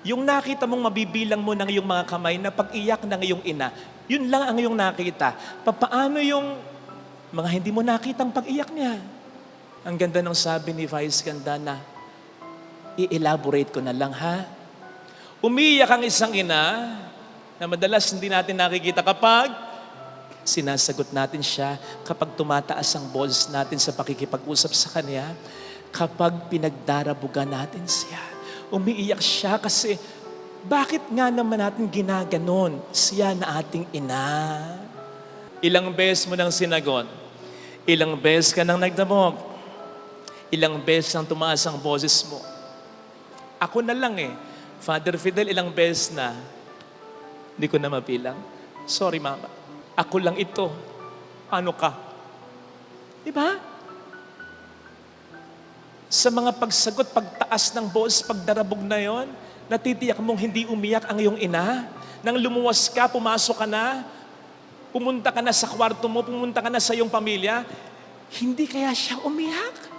Yung nakita mong mabibilang mo ng iyong mga kamay na pag-iyak ng iyong ina, yun lang ang iyong nakita. Papaano yung mga hindi mo nakitang pag-iyak niya? Ang ganda ng sabi ni Vice Ganda na, i-elaborate ko na lang ha. Umiiyak ang isang ina na madalas hindi natin nakikita kapag sinasagot natin siya, kapag tumataas ang boses natin sa pakikipag-usap sa kanya, kapag pinagdarabugan natin siya. Umiiyak siya kasi bakit nga naman natin ginaganon siya na ating ina? Ilang beses mo nang sinagot? Ilang beses ka nang nagdamog? Ilang beses nang tumaas ang boses mo? Ako na lang Father Fidel, ilang beses na? Hindi ko na mabilang. Sorry, Mama. Ako lang ito. Ano ka? Diba? Sa mga pagsagot, pagtaas ng boses, pagdarabog na yon, natitiyak mong hindi umiyak ang iyong ina. Nang lumuwas ka, pumasok ka na, pumunta ka na sa kwarto mo, pumunta ka na sa iyong pamilya, hindi kaya siya umiyak?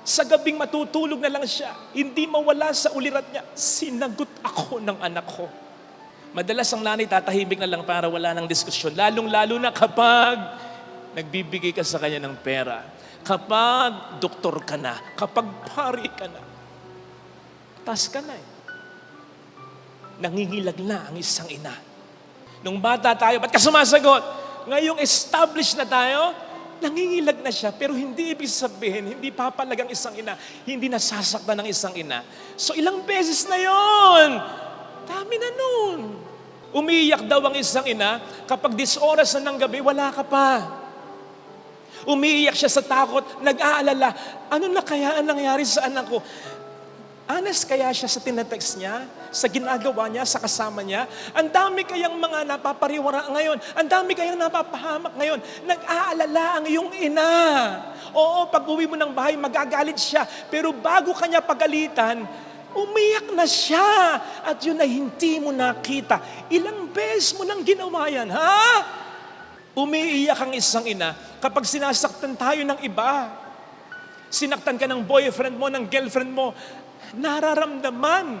Sa gabing matutulog na lang siya, hindi mawala sa ulirat niya, sinagot ako ng anak ko. Madalas ang nanay tatahimik na lang para wala ng diskusyon, lalong-lalo na kapag nagbibigay ka sa kanya ng pera. Kapag doktor ka na, kapag pari ka na, tas ka na Nangingilag na ang isang ina. Nung bata tayo, ba't ka sumasagot? Ngayong established na tayo, nangingilag na siya. Pero hindi ibig sabihin, hindi papalag ang isang ina, hindi nasasaktan ng isang ina. So ilang beses na yon? Dami na nun. Umiiyak daw ang isang ina, kapag 10 oras na ng gabi, wala ka pa. Umiiyak siya sa takot, nag-aalala, ano na kaya ang nangyari sa anak ko? Honest kaya siya sa tinetext niya, sa ginagawa niya, sa kasama niya? Ang dami kayang mga napapariwara ngayon, ang dami kayang napapahamak ngayon, nag-aalala ang iyong ina. Oo, pag uwi mo ng bahay, magagalit siya, pero bago kanya pagalitan, umiyak na siya. At yun ay hindi mo nakita. Ilang beses mo nang ginawa yan, ha? Umiiyak ang isang ina kapag sinasaktan tayo ng iba. Sinaktan ka ng boyfriend mo, ng girlfriend mo, nararamdaman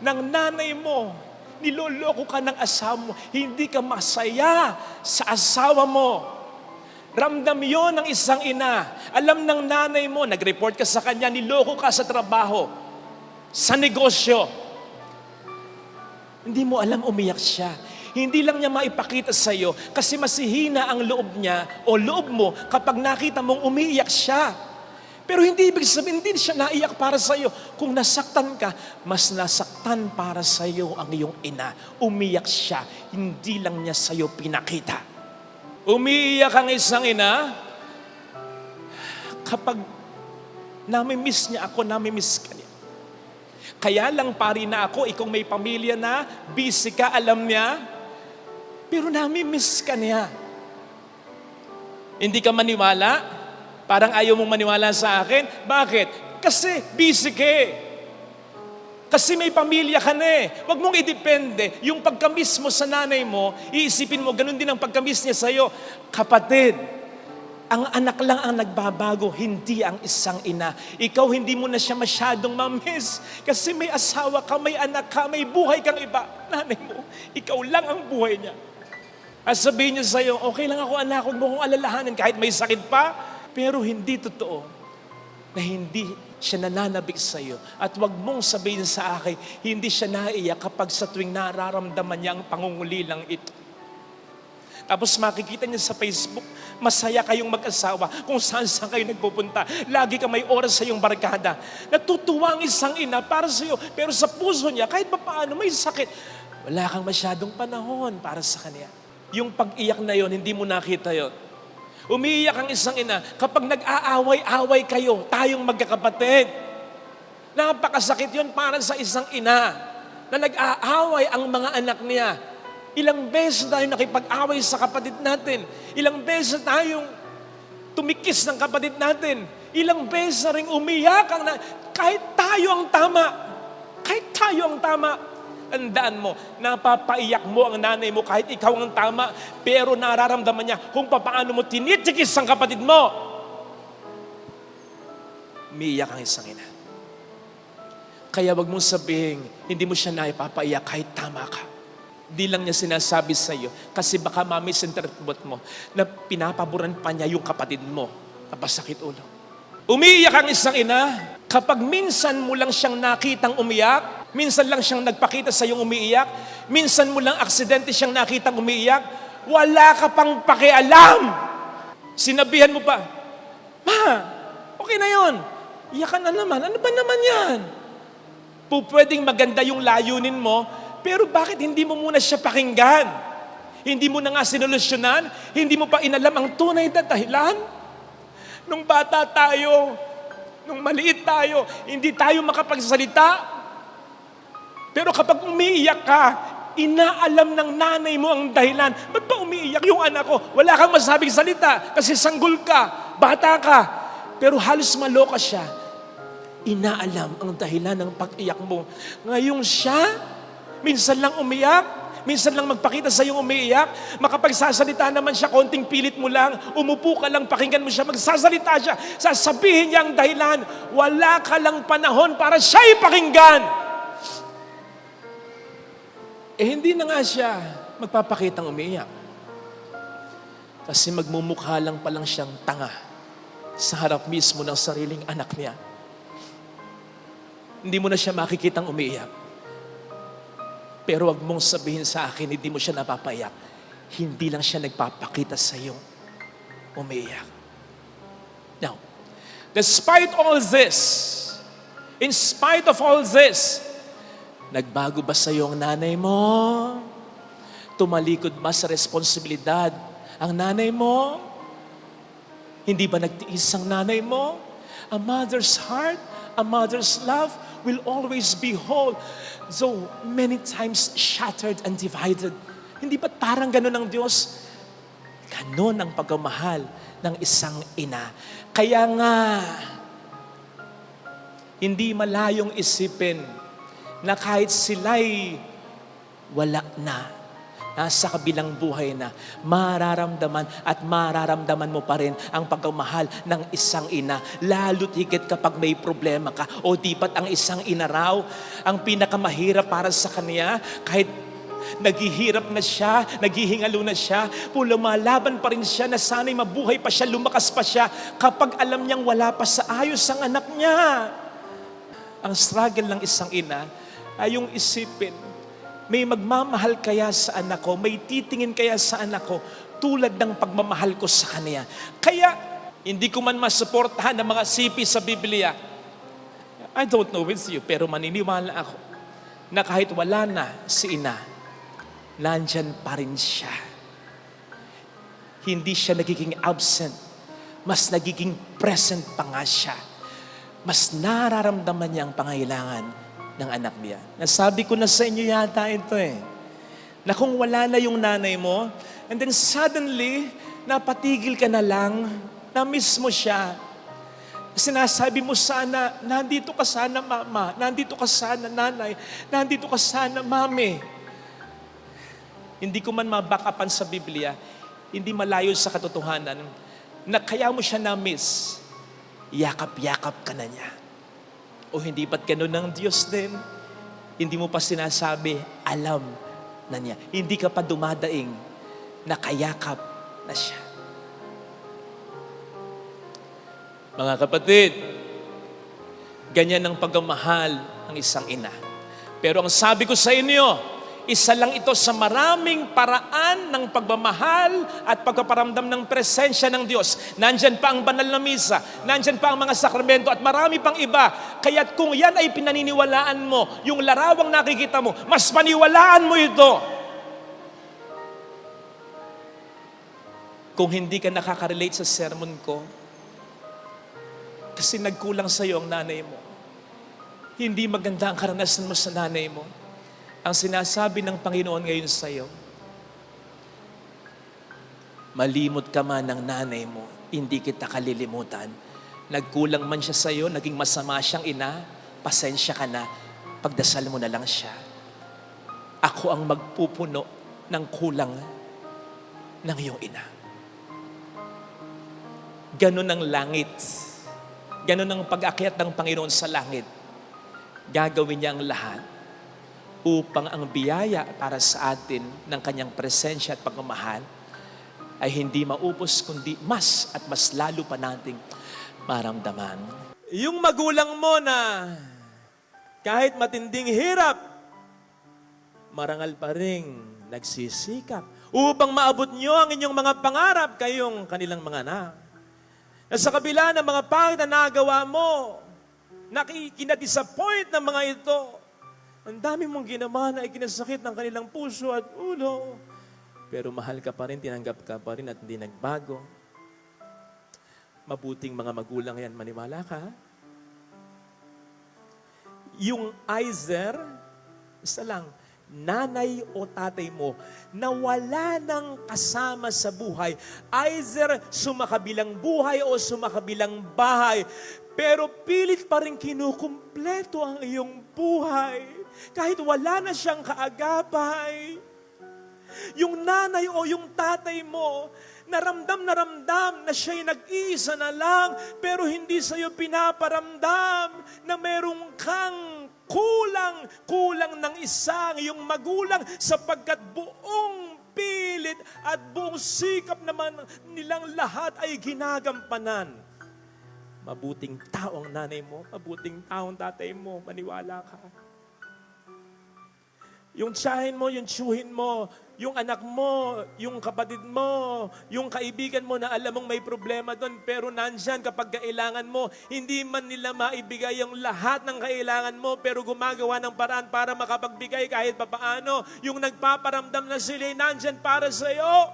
ng nanay mo, niloloko ka ng asawa mo, hindi ka masaya sa asawa mo. Ramdam yon ng isang ina. Alam ng nanay mo, nag-report ka sa kanya, niloko ka sa trabaho, sa negosyo. Hindi mo alam, umiyak siya. Hindi lang niya maipakita sa iyo kasi masihina ang loob niya o loob mo kapag nakita mong umiiyak siya. Pero hindi ibig sabihin, hindi siya naiyak para sa iyo. Kung nasaktan ka, mas nasaktan para sa iyo ang iyong ina. Umiyak siya, hindi lang niya sa iyo pinakita. Umiiyak ang isang ina kapag nami-miss niya ako, nami-miss ka niya. Kaya lang pari na ako, ikaw may pamilya na, busy ka, alam niya, pero nami-miss ka niya. Hindi ka maniwala? Parang ayaw mong maniwala sa akin? Bakit? Kasi busy ka Kasi may pamilya ka na Huwag mong idepende. Yung pagka-miss mo sa nanay mo, iisipin mo, ganun din ang pagka-miss niya sa'yo. Kapatid, ang anak lang ang nagbabago, hindi ang isang ina. Ikaw hindi mo na siya masyadong ma-miss. Kasi may asawa ka, may anak ka, may buhay kang iba. Nanay mo, ikaw lang ang buhay niya. At sabihin niya sa'yo, okay lang ako anak, huwag mo kong alalahanin kahit may sakit pa. Pero hindi totoo na hindi siya nananabik sa'yo. At huwag mong sabihin sa akin, hindi siya naiyak kapag sa tuwing nararamdaman niya ang pangungulilang ito. Tapos makikita niya sa Facebook, masaya kayong mag-asawa kung saan kayo nagpupunta. Lagi ka may oras sa iyong barkada. Natutuwa ang isang ina para sa iyo, pero sa puso niya, kahit pa paano may sakit, wala kang masyadong panahon para sa kanya. Yung pag-iyak na yon, hindi mo nakita yon. Umiiyak ang isang ina kapag nag-aaway-away kayo, tayong magkakapatid. Napakasakit yon para sa isang ina na nag-aaway ang mga anak niya. Ilang beses tayo nakipag-away sa kapatid natin. Ilang beses tayong tumikis ng kapatid natin. Ilang beses na rin umiyak kahit tayo ang tama. Kahit tayo ang tama. Tandaan mo, napapaiyak mo ang nanay mo kahit ikaw ang tama, pero nararamdaman niya kung paano mo tinitikis ang kapatid mo. Umiiyak ang isang ina. Kaya wag mong sabihin, hindi mo siya naipapaiyak kahit tama ka. Di lang niya sinasabi sa iyo kasi baka ma-misinterpret mo na pinapaboran pa niya yung kapatid mo. Napasakit ulo. Umiiyak ang isang ina kapag minsan mo lang siyang nakitang umiyak, minsan lang siyang nagpakita sa iyong umiiyak, minsan mo lang aksidente siyang nakitang umiiyak, wala ka pang pakialam. Sinabihan mo pa, "Ma, okay na yon. Iyakan na naman. Ano ba naman yan?" Pwedeng maganda yung layunin mo, pero bakit hindi mo muna siya pakinggan? Hindi mo na nga sinolusyonan? Hindi mo pa inalam ang tunay na dahilan? Nung bata tayo, nung maliit tayo, hindi tayo makapagsalita. Pero kapag umiiyak ka, inaalam ng nanay mo ang dahilan. Ba't ba umiiyak yung anak ko? Wala kang masabing salita kasi sanggol ka, bata ka. Pero halos maloka siya. Inaalam ang dahilan ng pag-iyak mo. Ngayong siya, minsan lang umiyak, minsan lang magpakita sa iyong umiiyak, makapagsasalita naman siya, konting pilit mo lang, umupo ka lang, pakinggan mo siya, magsasalita siya, sasabihin niya ang dahilan, wala ka lang panahon para siya'y pakinggan. Hindi na nga siya magpapakitang umiiyak. Kasi magmumukha lang palang siyang tanga sa harap mismo ng sariling anak niya. Hindi mo na siya makikitang umiiyak. Pero wag mong sabihin sa akin, hindi mo siya napapaiyak. Hindi lang siya nagpapakita sa iyo umiiyak. Now, despite all this, in spite of all this, nagbago ba sa iyo ang nanay mo? Tumalikod ba sa responsibilidad ang nanay mo? Hindi ba nagtiis ang nanay mo? A mother's heart, a mother's love will always be whole, though many times shattered and divided. Hindi ba parang ganun ang Diyos? Ganun ang pagmamahal ng isang ina. Kaya nga, hindi malayong isipin na kahit sila'y wala na, nasa kabilang buhay na, mararamdaman mo pa rin ang pagmamahal ng isang ina. Lalo't higit kapag may problema ka. O di ba't ang isang ina raw, ang pinakamahirap para sa kanya, kahit naghihirap na siya, naghihingalo na siya, lumalaban pa rin siya na sana'y mabuhay pa siya, lumakas pa siya, kapag alam niyang wala pa sa ayos ang anak niya. Ang struggle ng isang ina ay yung isipin, may magmamahal kaya sa anak ko, may titingin kaya sa anak ko, tulad ng pagmamahal ko sa kanya. Kaya, hindi ko man masuportahan ng mga sipi sa Biblia. I don't know with you, pero maniniwala ako na kahit wala na si ina, nandyan pa rin siya. Hindi siya nagiging absent, mas nagiging present pa nga siya. Mas nararamdaman niya ang pangailangan ng anak niya. Nasabi ko na sa inyo yata ito na kung wala na yung nanay mo, and then suddenly, napatigil ka na lang, na-miss mo siya. Sinasabi mo sana, nandito ka sana mama, nandito ka sana nanay, nandito ka sana mami. Hindi ko man mabackupan sa Biblia, hindi malayo sa katotohanan, na kaya mo siya na-miss, yakap-yakap ka na niya. O hindi ba't ganun ng Diyos din? Hindi mo pa sinasabi, alam na niya. Hindi ka pa dumadaing, nakayakap na siya. Mga kapatid, ganyan ang pagmamahal ng isang ina. Pero ang sabi ko sa inyo, isa lang ito sa maraming paraan ng pagmamahal at pagpaparamdam ng presensya ng Diyos. Nandyan pa ang banal na misa, nandyan pa ang mga sakramento at marami pang iba. Kaya't kung yan ay pinaniniwalaan mo, yung larawang nakikita mo, mas paniwalaan mo ito. Kung hindi ka nakaka-relate sa sermon ko, kasi nagkulang sa iyo ang nanay mo, hindi maganda ang karanasan mo sa nanay mo, ang sinasabi ng Panginoon ngayon sa iyo, malimot ka man ng nanay mo, hindi kita kalilimutan. Nagkulang man siya sa iyo, naging masama siyang ina, pasensya ka na, pagdasal mo na lang siya. Ako ang magpupuno ng kulang ng iyong ina. Ganun ang langit. Ganun ang pag-akyat ng Panginoon sa langit. gagawin niya ang lahat upang ang biyaya para sa atin ng kanyang presensya at pagmamahal ay hindi maubos, kundi mas at mas lalo pa nating maramdaman. Yung magulang mo na kahit matinding hirap, marangal pa rin nagsisikap upang maabot nyo ang inyong mga pangarap, kayong kanilang mga anak. Na sa kabila ng mga pangit na nagawa mo, kinadisappoint ng mga ito, ang dami mong ginawa na ikinasakit ng kanilang puso at ulo. Pero mahal ka pa rin, tinanggap ka pa rin at hindi nagbago. Mabuting mga magulang yan, maniwala ka. Yung Aizer, isa lang, nanay o tatay mo na wala nang kasama sa buhay, either sumakabilang buhay o sumakabilang bahay, pero pilit pa rin kinukumpleto ang iyong buhay kahit wala na siyang kaagapay. Yung nanay o yung tatay mo, na ramdam na siya'y nag-iisa na lang, pero hindi sa'yo pinaparamdam na merong kang kulang ng isang iyong magulang sapagkat buong pilit at buong sikap naman nilang lahat ay ginagampanan. Mabuting tao ang nanay mo, mabuting tao ang tatay mo, maniwala ka. Yung tiyahin mo, yung tiyuhin mo, yung anak mo, yung kapatid mo, yung kaibigan mo na alam mong may problema doon, pero nandyan kapag kailangan mo, hindi man nila maibigay ang lahat ng kailangan mo, pero gumagawa ng paraan para makapagbigay kahit papaano. Yung nagpaparamdam na sila'y nandyan para sa'yo.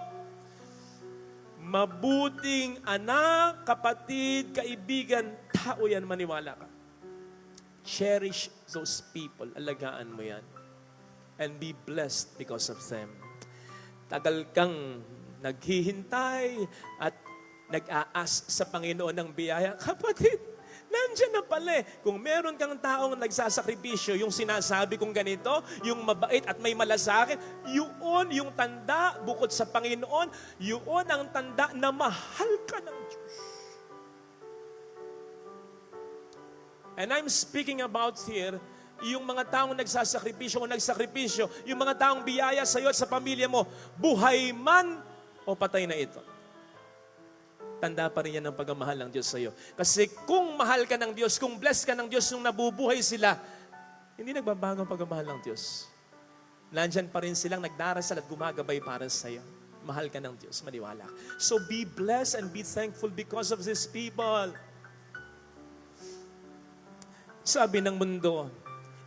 Mabuting anak, kapatid, kaibigan, tao yan, maniwala ka. Cherish those people, alagaan mo yan. And be blessed because of them. Tagal kang naghihintay at nag-aas sa Panginoon ng biyaya. Kapatid, nandiyan na pala eh. Kung meron kang taong nagsasakripisyo, yung sinasabi kong ganito, yung mabait at may malasakit, yun yung tanda bukod sa Panginoon, yun ang tanda na mahal ka ng Diyos. And I'm speaking about here, yung mga taong nagsasakripisyo o nagsakripisyo, yung mga taong biyaya sa iyo at sa pamilya mo, buhay man o patay na ito. Tanda pa rin yan ng pagmamahal ng Diyos sa iyo. Kasi kung mahal ka ng Diyos, kung blessed ka ng Diyos nung nabubuhay sila, hindi nagbabago ang pagmamahal ng Diyos. Nandyan pa rin silang nagdarasal at gumagabay para sa iyo. Mahal ka ng Diyos, maniwala. So be blessed and be thankful because of these people. Sabi ng mundo,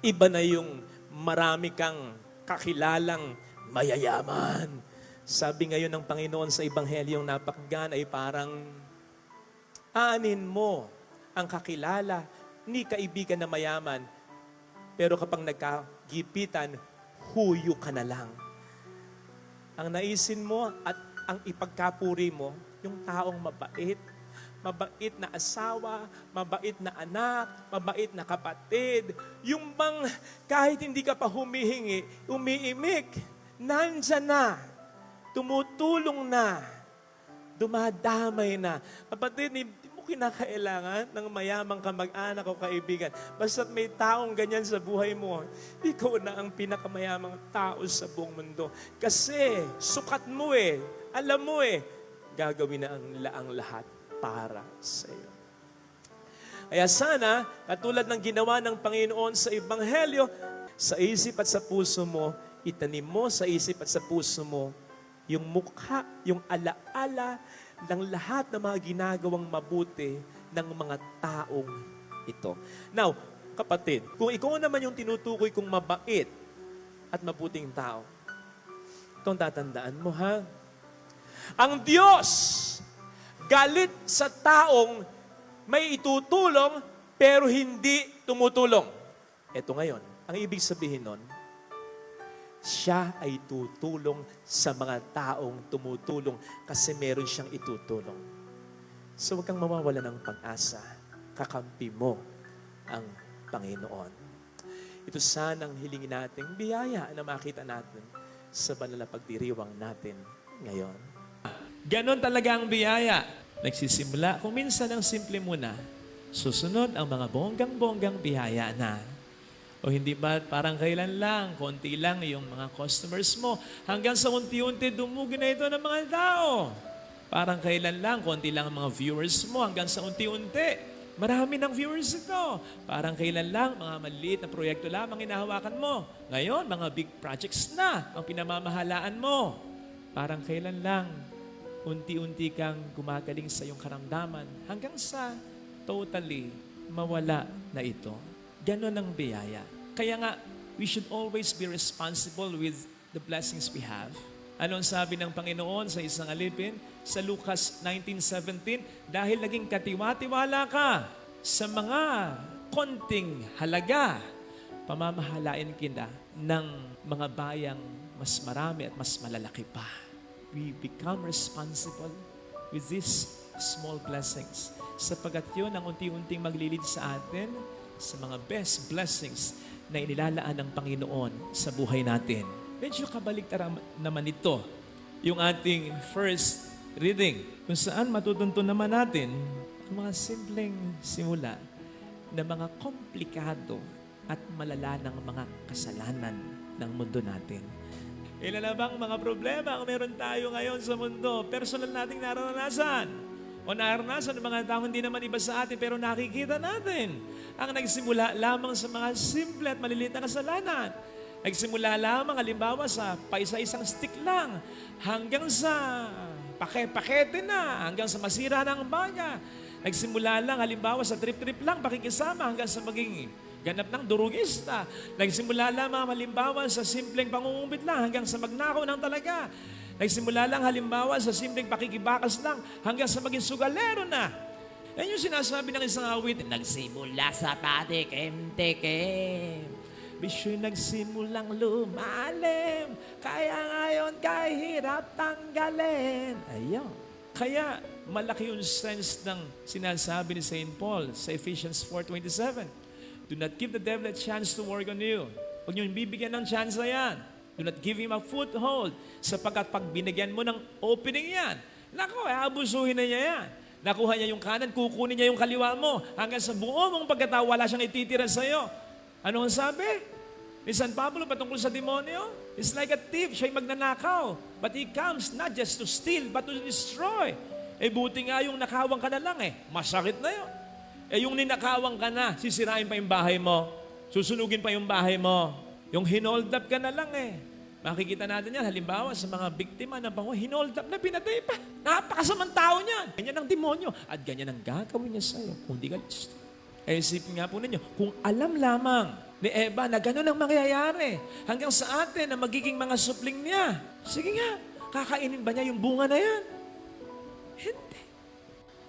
iba na yung marami kang kakilalang mayayaman. Sabi ngayon ng Panginoon sa Ebanghelyong napakinggan ay parang aanin mo ang kakilala ni kaibigan na mayaman. Pero kapag nagkagipitan, huyo ka na lang. Ang naisin mo at ang ipagkapuri mo, yung taong mabait, mabait na asawa, mabait na anak, mabait na kapatid. Yung bang kahit hindi ka pa humihingi, umiimik, nandyan na, tumutulong na, dumadamay na. Kapatid, hindi mo kinakailangan ng mayamang kamag-anak o kaibigan. Basta't may taong ganyan sa buhay mo, ikaw na ang pinakamayamang tao sa buong mundo. Kasi sukat mo alam mo gagawin na ang lahat para sa iyo. Kaya sana, katulad ng ginawa ng Panginoon sa Ebanghelyo, sa isip at sa puso mo, itanim mo sa isip at sa puso mo yung mukha, yung alaala ng lahat ng mga ginagawang mabuti ng mga taong ito. Now, kapatid, kung ikaw naman yung tinutukoy kong mabait at mabuting tao, itong tatandaan mo ha. Ang Diyos galit sa taong may itutulong pero hindi tumutulong. Ito ngayon, ang ibig sabihin nun, siya ay tutulong sa mga taong tumutulong kasi meron siyang itutulong. So huwag kang mawawala ng pag-asa. Kakampi mo ang Panginoon. Ito sanang hilingin natin, biyaya na makita natin sa banal na pagdiriwang natin ngayon. Ganon talaga ang biyaya. Nagsisimula, kung minsan ang simple muna, susunod ang mga bonggang-bonggang biyaya na. O hindi ba parang kailan lang, konti lang yung mga customers mo, hanggang sa unti-unti dumugi na ito ng mga tao. Parang kailan lang, konti lang ang mga viewers mo, hanggang sa unti-unti. Marami ng viewers ito. Parang kailan lang, mga maliit na proyekto lamang hinahawakan mo. Ngayon, mga big projects na ang pinamamahalaan mo. Parang kailan lang, unti-unti kang gumagaling sa iyong karamdaman hanggang sa totally mawala na ito. Ganon ang biyaya. Kaya nga, we should always be responsible with the blessings we have. Ano ang sabi ng Panginoon sa isang alipin? Sa Lucas 19:17, dahil naging katiwa-tiwala ka sa mga konting halaga, pamamahalain kita ng mga bayang mas marami at mas malalaki pa. We become responsible with these small blessings. Sapagat yun ang unti-unting maglilid sa atin sa mga best blessings na inilalaan ng Panginoon sa buhay natin. Medyo kabaligtad naman ito, yung ating first reading, kung saan matutunto naman natin ang mga simpleng simula na mga komplikado at malala ng mga kasalanan ng mundo natin. Ilan na bang mga problema ang meron tayo ngayon sa mundo? Personal nating naranasan. O naranasan ng mga tao hindi naman iba sa atin pero nakikita natin ang nagsimula lamang sa mga simple at maliliit na kasalanan. Nagsimula lamang halimbawa sa paisa-isang stick lang hanggang sa pakete na, hanggang sa masira ng baga. Nagsimula lang halimbawa sa trip-trip lang, pakikisama hanggang sa maging ganap ng durugista. Nagsimula lamang halimbawa sa simpleng pangungumbit lang hanggang sa magnakaw ng talaga. Nagsimula lang halimbawa sa simpleng pakikibakas lang hanggang sa maging sugalero na. Yan yung sinasabi ng isang awit, nagsimula sa patikim-tikim, bisyo'y nagsimulang lumalim, kaya ngayon kahirap tanggalin. Ayun. Kaya malaki yung sense ng sinasabi ni St. Paul sa Ephesians 4:27. Do not give the devil a chance to work on you. Huwag niyo bibigyan ng chance na yan. Do not give him a foothold. Sapagkat pag binigyan mo ng opening yan, nako, abusuhin na niya yan. Nakuha niya yung kanan, kukunin niya yung kaliwa mo. Hanggang sa buo mong pagkatao, wala siyang ititira sa'yo. Ano ang sabi? Ni San Pablo patungkol sa demonyo? It's like a thief, siya'y magnanakaw. But he comes not just to steal, but to destroy. Buti nga yung nakawang ka na lang masakit na yun. Yung ninakawang ka na, sisirain pa yung bahay mo. Susunugin pa yung bahay mo. Yung hinold up ka na lang Makikita natin yan, halimbawa sa mga biktima ng bango, hinold up na pinatay pa. Napakasamang tao niyan. Ganyan ang demonyo. At ganyan ang gagawin niya sa'yo kung di ka gusto. Isipin nga po ninyo, kung alam lamang ni Eva na gano'n ang mangyayari hanggang sa atin na magiging mga supling niya. Sige nga, kakainin ba niya yung bunga na yan? Hindi.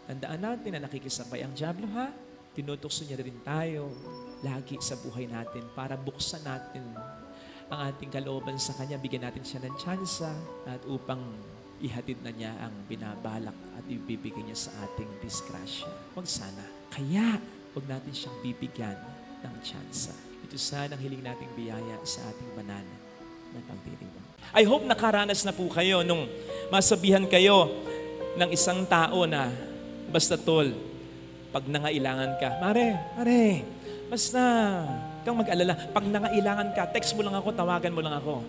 Tandaan natin na nakikisabay ang dyablo, ha? Tinutokso niya rin tayo lagi sa buhay natin para buksan natin ang ating kalooban sa Kanya, bigyan natin siya ng tsansa at upang ihatid na niya ang binabalak at ibibigay niya sa ating disgrasya. Huwag sana. Kaya, huwag natin siyang bibigyan ng tsansa. Ito sana ang hiling nating biyaya sa ating banal na pagdiriwang. I hope nakaranas na po kayo nung masabihan kayo ng isang tao na, basta tol, pag nangailangan ka, Mare, basta kang mag-alala. Pag nangailangan ka, text mo lang ako, tawagan mo lang ako.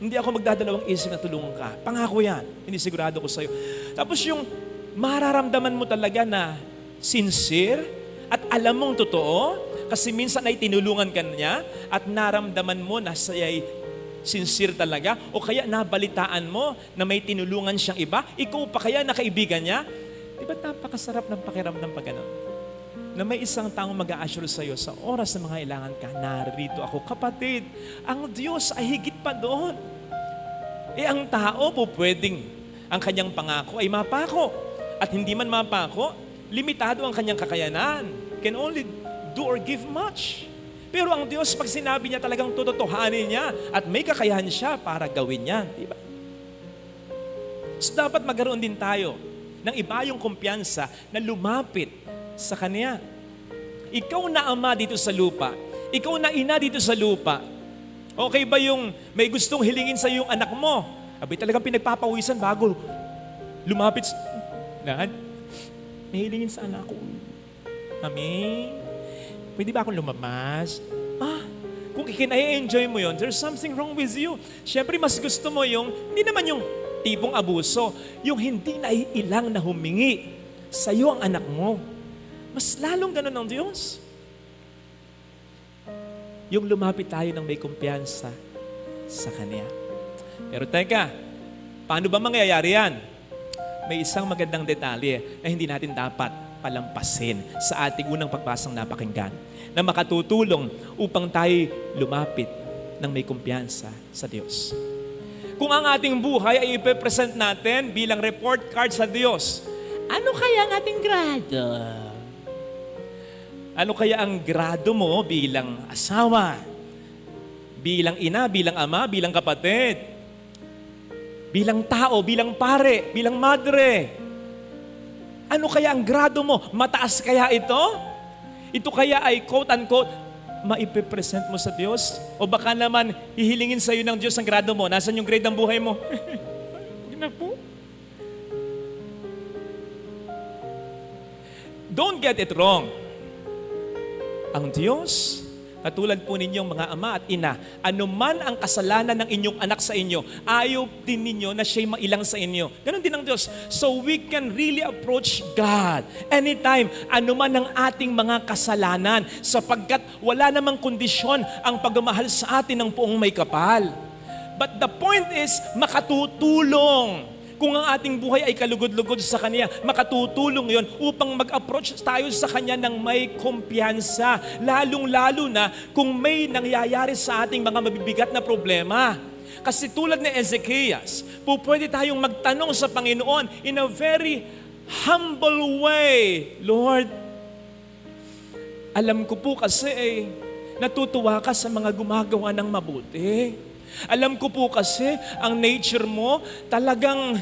Hindi ako magdadalawang isip na tulungan ka. Pangako yan. Inisigurado ko sa'yo. Tapos yung mararamdaman mo talaga na sincere at alam mong totoo, kasi minsan ay tinulungan ka niya at naramdaman mo na siya'y sincere talaga, o kaya nabalitaan mo na may tinulungan siyang iba, ikaw pa kaya na kaibigan niya, di ba napakasarap ng pakiramdam pag gano'n? Na may isang taong mag-a-assure sa iyo sa oras na mga kailangan ka, narito ako. Kapatid, ang Diyos ay higit pa doon. Ang tao po pwedeng ang kanyang pangako ay mapako. At hindi man mapako, limitado ang kanyang kakayanan. Can only do or give much. Pero ang Diyos, pag sinabi niya talagang tototohanin niya at may kakayahan siya para gawin yan. Diba? So dapat magkaroon din tayo ng iba yung kumpiyansa na lumapit sa Kanya. Ikaw na ama dito sa lupa. Ikaw na ina dito sa lupa. Okay ba yung may gustong hilingin sa yung anak mo? Abay talagang pinagpapawisan bago lumapit. Dad, may hilingin sa anak ko. Mami, pwede ba akong lumabas? Kung ikin-enjoy mo yon, there's something wrong with you. Siyempre, mas gusto mo yung, hindi naman yung tipong abuso, yung hindi naiilang na humingi sa'yo ang anak mo. Mas lalong ganun ng Diyos. Yung lumapit tayo ng may kumpiyansa sa Kanya. Pero teka, paano ba mangyayari yan? May isang magandang detalye na hindi natin dapat palampasin sa ating unang pagbasang napakinggan na makatutulong upang tayo lumapit ng may kumpiyansa sa Diyos. Kung ang ating buhay ay ipepresent natin bilang report card sa Diyos, ano kaya ang ating grado? Ano kaya ang grado mo bilang asawa, bilang ina, bilang ama, bilang kapatid, bilang tao, bilang pare, bilang madre? Ano kaya ang grado mo? Mataas kaya ito? Ito kaya ay quote-unquote, maipipresent mo sa Diyos? O baka naman hihilingin sa iyo ng Diyos ang grado mo? Nasaan yung grade ng buhay mo? Huwag na po. Don't get it wrong. Ang Diyos, katulad po ninyong mga ama at ina, anuman ang kasalanan ng inyong anak sa inyo, ayaw din ninyo na siya'y mailang sa inyo. Ganon din ang Diyos. So we can really approach God anytime, anuman ang ating mga kasalanan, sapagkat wala namang kondisyon ang pagmamahal sa atin ng poong may kapal. But the point is, makatutulong. Kung ang ating buhay ay kalugod-lugod sa Kanya, makatutulong yon upang mag-approach tayo sa Kanya ng may kumpiyansa. Lalong-lalo na kung may nangyayari sa ating mga mabibigat na problema. Kasi tulad ni Ezekias, pwede tayong magtanong sa Panginoon in a very humble way. Lord, alam ko po kasi natutuwa ka sa mga gumagawa ng mabuti. Alam ko po kasi, ang nature mo, talagang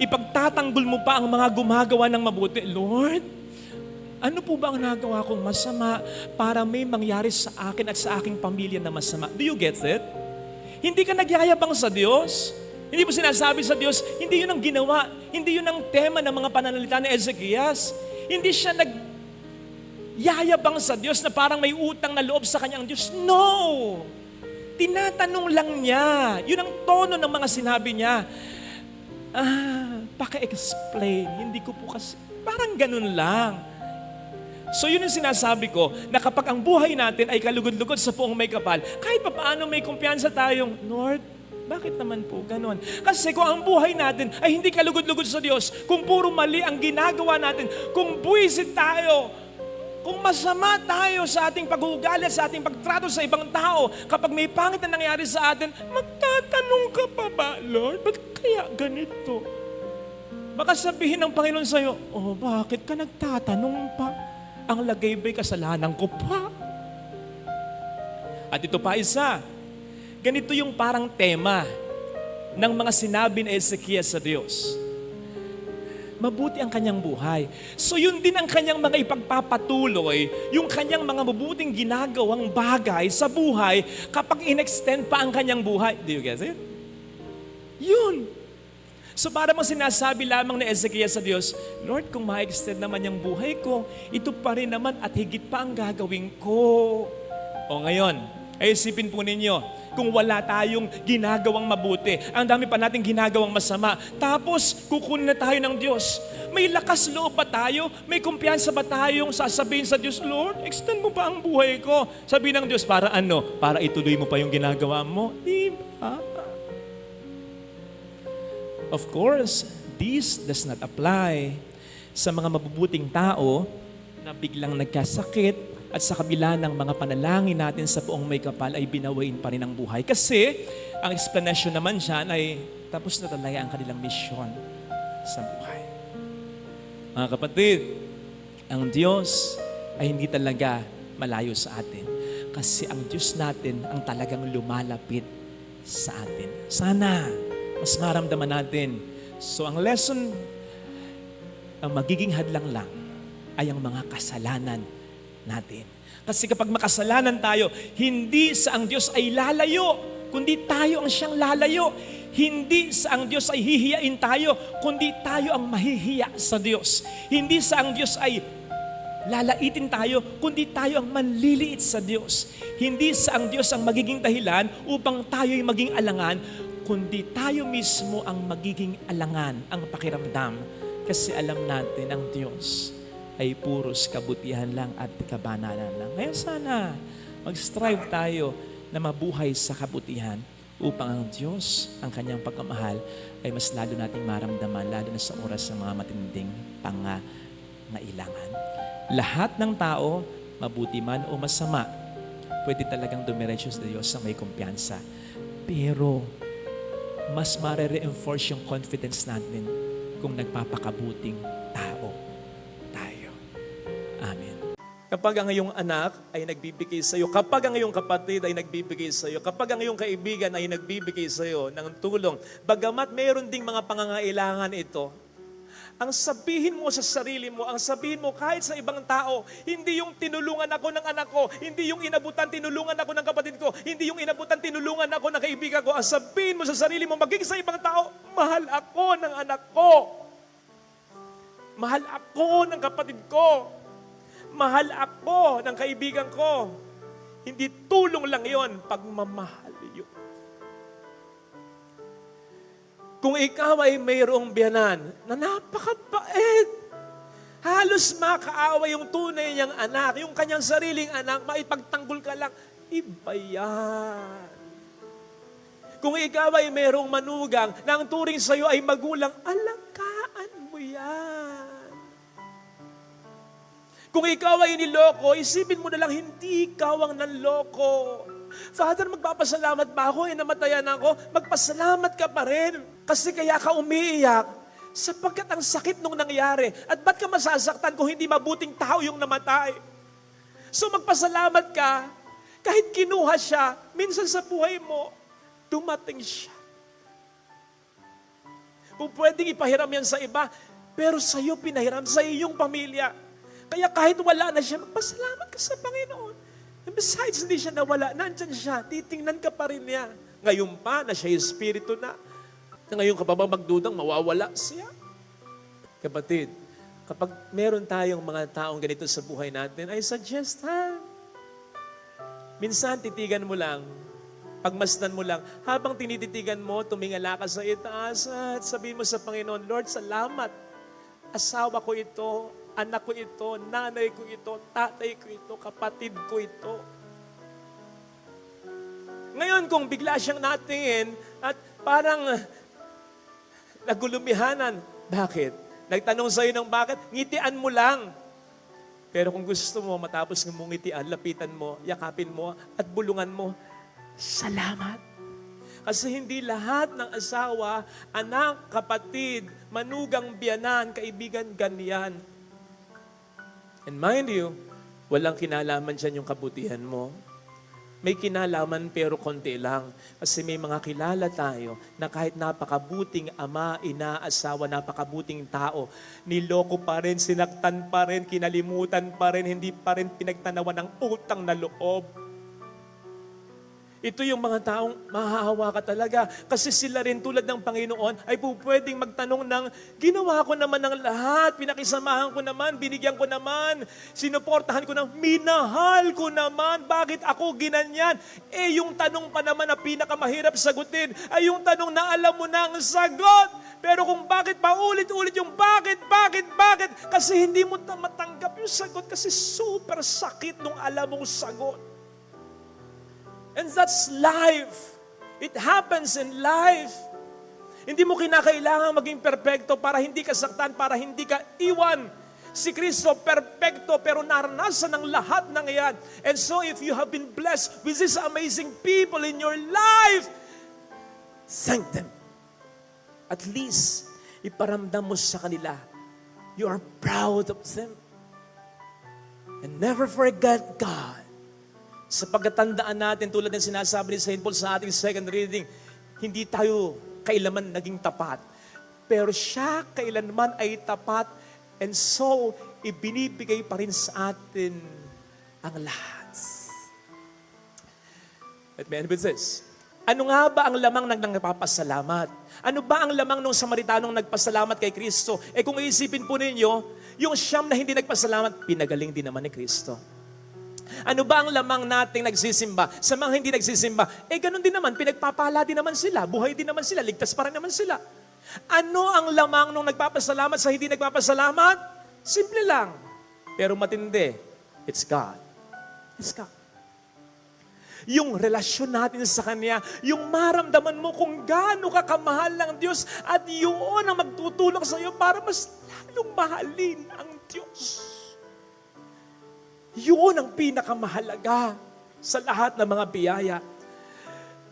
ipagtatanggol mo pa ang mga gumagawa ng mabuti. Lord, ano po ba ang nagawa kong masama para may mangyari sa akin at sa aking pamilya na masama? Do you get it? Hindi ka nagyayabang sa Diyos. Hindi mo sinasabi sa Diyos, hindi yun ang ginawa. Hindi yun ang tema ng mga pananalita ni Ezekias. Hindi siya nagyayabang sa Diyos na parang may utang na loob sa kanyang Diyos. No! Tinatanong lang niya. Yun ang tono ng mga sinabi niya. Paka-explain. Hindi ko po kasi, parang ganun lang. So yun yung sinasabi ko, na kapag ang buhay natin ay kalugod-lugod sa poong may kapal, kahit pa paano may kumpiyansa tayong, Lord, bakit naman po ganun? Kasi kung ang buhay natin ay hindi kalugod-lugod sa Diyos, kung puro mali ang ginagawa natin, kung buwisit tayo, kung masama tayo sa ating pag-uugali, sa ating pagtrato sa ibang tao, kapag may pangit na nangyari sa atin, magtatanong ka pa ba, Lord? Ba't kaya ganito? Baka sabihin ng Panginoon sa'yo, bakit ka nagtatanong pa? Ang lagay ba'y kasalanan ko pa? At ito pa isa, ganito yung parang tema ng mga sinabi ni Ezekias sa Diyos. Mabuti ang kanyang buhay. So yun din ang kanyang mga ipagpapatuloy, yung kanyang mga mabuting ginagawang bagay sa buhay kapag in-extend pa ang kanyang buhay. Do you get it? Yun. So para mang sinasabi lamang ni Ezekias sa Diyos, Lord, kung ma-extend naman yung buhay ko, ito pa rin naman at higit pa ang gagawin ko. O ngayon, ay isipin po ninyo, kung wala tayong ginagawang mabuti, ang dami pa nating ginagawang masama, tapos kukunin na tayo ng Diyos. May lakas loob ba tayo? May kumpiyansa ba tayong sasabihin sa Diyos, Lord, extend mo pa ang buhay ko? Sabihin ng Diyos, para ano? Para ituloy mo pa yung ginagawa mo? Di ba? Of course, this does not apply sa mga mabubuting tao na biglang nagkasakit at sa kabila ng mga panalangin natin sa poong may kapal ay binawain pa rin ang buhay. Kasi ang explanation naman dyan ay tapos na talaga ang kanilang misyon sa buhay. Mga kapatid, ang Diyos ay hindi talaga malayo sa atin. Kasi ang Diyos natin ang talagang lumalapit sa atin. Sana mas maramdaman natin. So ang lesson, ang magiging hadlang lang ay ang mga kasalanan natin. Kasi kapag makasalanan tayo, hindi sa ang Diyos ay lalayo, kundi tayo ang siyang lalayo. Hindi sa ang Diyos ay hihiyain tayo, kundi tayo ang mahihiya sa Diyos. Hindi sa ang Diyos ay lalaitin tayo, kundi tayo ang manliliit sa Diyos. Hindi sa ang Diyos ang magiging dahilan upang tayo'y maging alangan, kundi tayo mismo ang magiging alangan, ang pakiramdam. Kasi alam natin ang Diyos ay puros kabutihan lang at kabanalan lang. Ngayon sana mag-strive tayo na mabuhay sa kabutihan upang ang Diyos, ang kanyang pagmamahal ay mas lalo nating maramdaman, lalo na sa oras ng mga matinding pangangailangan. Lahat ng tao, mabuti man o masama, pwede talagang dumiretso sa Diyos sa may kumpiyansa. Pero mas mare-reinforce yung confidence natin kung nagpapakabuting tao tayo. Amen. Kapag ang iyong anak ay nagbibigay sa iyo, kapag ang iyong kapatid ay nagbibigay sa iyo, kapag ang iyong kaibigan ay nagbibigay sa iyo ng tulong, bagamat mayroon ding mga pangangailangan ito, ang sabihin mo sa sarili mo, ang sabihin mo kahit sa ibang tao, hindi yung tinulungan ako ng anak ko, hindi yung inabutan tinulungan ako ng kapatid ko, hindi yung inabutan tinulungan ako ng kaibigan ko. Ang sabihin mo sa sarili mo, maging sa ibang tao, mahal ako ng anak ko. Mahal ako ng kapatid ko. Mahal ako ng kaibigan ko. Hindi tulong lang yon, pagmamahal yun. Kung ikaw ay mayroong biyanan na napakabait, halos makaawa yung tunay niyang anak, yung kanyang sariling anak, maipagtanggol ka lang, iba yan. Kung ikaw ay mayroong manugang na ang turing sa iyo ay magulang, alagaan mo yan. Kung ikaw ay niloko, isipin mo na lang, hindi ikaw ang nanloko. Father, magpapasalamat ba ako? Namatayan ako? Magpasalamat ka pa rin. Kasi kaya ka umiiyak sapagkat ang sakit nung nangyari. At ba't ka masasaktan kung hindi mabuting tao yung namatay? So magpasalamat ka, kahit kinuha siya, minsan sa buhay mo, dumating siya. Kung pwedeng ipahiram yan sa iba, pero sa'yo pinahiram, sa iyong pamilya. Kaya kahit wala na siya, magpasalamat ka sa Panginoon. And besides, hindi siya nawala. Nandyan siya. Titingnan ka pa rin niya. Ngayon pa na siya yung espiritu na. Ngayon ka pa ba magdudang mawawala siya? Kapatid, kapag meron tayong mga taong ganito sa buhay natin, I suggest, minsan titigan mo lang, pagmasdan mo lang, habang tinititigan mo, tumingala ka sa itaas at sabihin mo sa Panginoon, Lord, salamat. Asawa ko ito, anak ko ito, nanay ko ito, tatay ko ito, kapatid ko ito. Ngayon kung bigla siyang natingin at parang nagulumihanan, bakit? Nagtanong sa'yo ng bakit? Ngitian mo lang. Pero kung gusto mo, matapos ng mong ngitian, lapitan mo, yakapin mo, at bulungan mo, salamat. Kasi hindi lahat ng asawa, anak, kapatid, manugang, biyanan, kaibigan, ganyan. And mind you, walang kinalaman dyan yung kabutihan mo. May kinalaman pero konti lang. Kasi may mga kilala tayo na kahit napakabuting ama, ina, asawa, napakabuting tao, niloko pa rin, sinaktan pa rin, kinalimutan pa rin, hindi pa rin pinagtanawan ng utang na loob. Ito yung mga taong mahahawa ka talaga. Kasi sila rin tulad ng Panginoon ay pwedeng magtanong ng, ginawa ko naman ng lahat, pinakisamahan ko naman, binigyan ko naman, sinuportahan ko naman, minahal ko naman, bakit ako ginanyan? Yung tanong pa naman na pinakamahirap sagutin, ay yung tanong na alam mo na ang sagot. Pero kung bakit pa ulit-ulit yung bakit, kasi hindi mo matanggap yung sagot kasi super sakit nung alam mong sagot. And that's life. It happens in life. Hindi mo kinakailangan maging perpekto para hindi ka saktan, para hindi ka iwan. Si Kristo, perpekto, pero naranasan ng lahat ng iyan. And so if you have been blessed with these amazing people in your life, thank them. At least, iparamdam mo sa kanila, you are proud of them. And never forget God. Sa pagkatandaan natin, tulad ng sinasabi ni St. Paul sa ating second reading, hindi tayo kailanman naging tapat. Pero siya kailanman ay tapat, and so, ibinibigay pa rin sa atin ang lahat. Let me end with this. Ano nga ba ang lamang ng nagpapasalamat? Ano ba ang lamang ng Samaritanong nagpasalamat kay Kristo? Kung iisipin po ninyo, yung siyam na hindi nagpasalamat, pinagaling din naman ni Kristo. Ano ba ang lamang nating nagsisimba? Sa mga hindi nagsisimba, ganun din naman, pinagpapala din naman sila, buhay din naman sila, ligtas pa rin naman sila. Ano ang lamang nung nagpapasalamat sa hindi nagpapasalamat? Simple lang. Pero matindi, it's God. It's God. Yung relasyon natin sa Kanya, yung maramdaman mo kung gaano ka kamahal ng Diyos at yun ang magtutulak sa iyo para mas lalong mahalin ang Diyos. Yun ang pinakamahalaga sa lahat ng mga biyaya.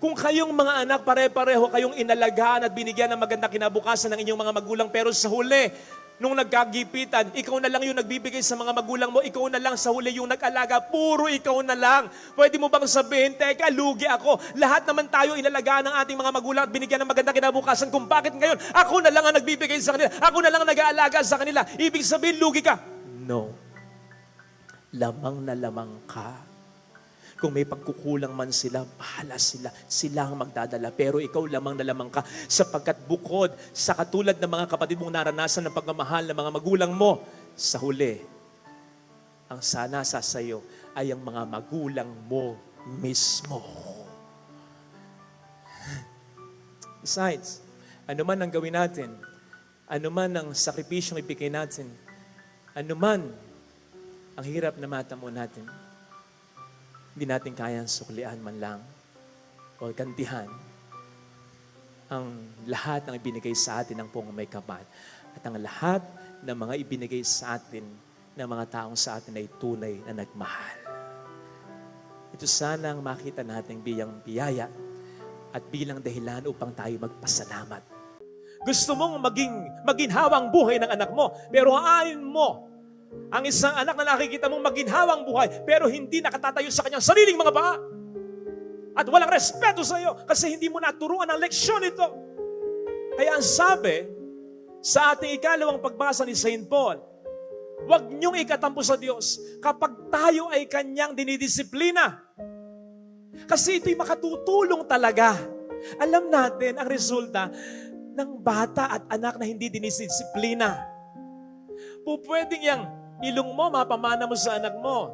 Kung kayong mga anak, pare-pareho kayong inalagaan at binigyan ng maganda kinabukasan ng inyong mga magulang, pero sa huli, nung nagkagipitan, ikaw na lang yung nagbibigay sa mga magulang mo, ikaw na lang sa huli yung nag-alaga, puro ikaw na lang. Pwede mo bang sabihin, teka, lugi ako. Lahat naman tayo inalagaan ng ating mga magulang at binigyan ng maganda kinabukasan, kung bakit ngayon, ako na lang ang nagbibigay sa kanila, ako na lang ang nag-aalaga sa kanila. Ibig sabihin, lugi ka. No. Lamang na lamang ka. Kung may pagkukulang man sila, bahala sila. Sila ang magdadala. Pero ikaw lamang na lamang ka. Sapagkat bukod sa katulad ng mga kapatid mong naranasan ng pagmamahal ng mga magulang mo, sa huli, ang sana sa sayo ay ang mga magulang mo mismo. Besides, ano man ang gawin natin, ano man ang sakripisyong ibigay natin, ano man ang hirap na matamo natin, hindi natin kayang suklian man lang o gantihan ang lahat ng ibinigay sa atin ng pong may kapal at ang lahat ng mga ibinigay sa atin ng mga taong sa atin ay tunay na nagmahal. Ito sana ang makita natin bilang biyaya at bilang dahilan upang tayo magpasalamat. Gusto mong maginhawang buhay ng anak mo, pero aanin mo ang isang anak na nakikita mong maginhawang buhay pero hindi nakatatayo sa kanyang sariling mga paa. At walang respeto sa iyo kasi hindi mo naturuan ang leksyon ito. Kaya ang sabi sa ating ikalawang pagbasa ni St. Paul, huwag niyong ikatampo sa Diyos kapag tayo ay kanyang dinidisiplina. Kasi ito'y makatutulong talaga. Alam natin ang resulta ng bata at anak na hindi dinidisiplina. Pwedeng yang ilong mo, mapamana mo sa anak mo.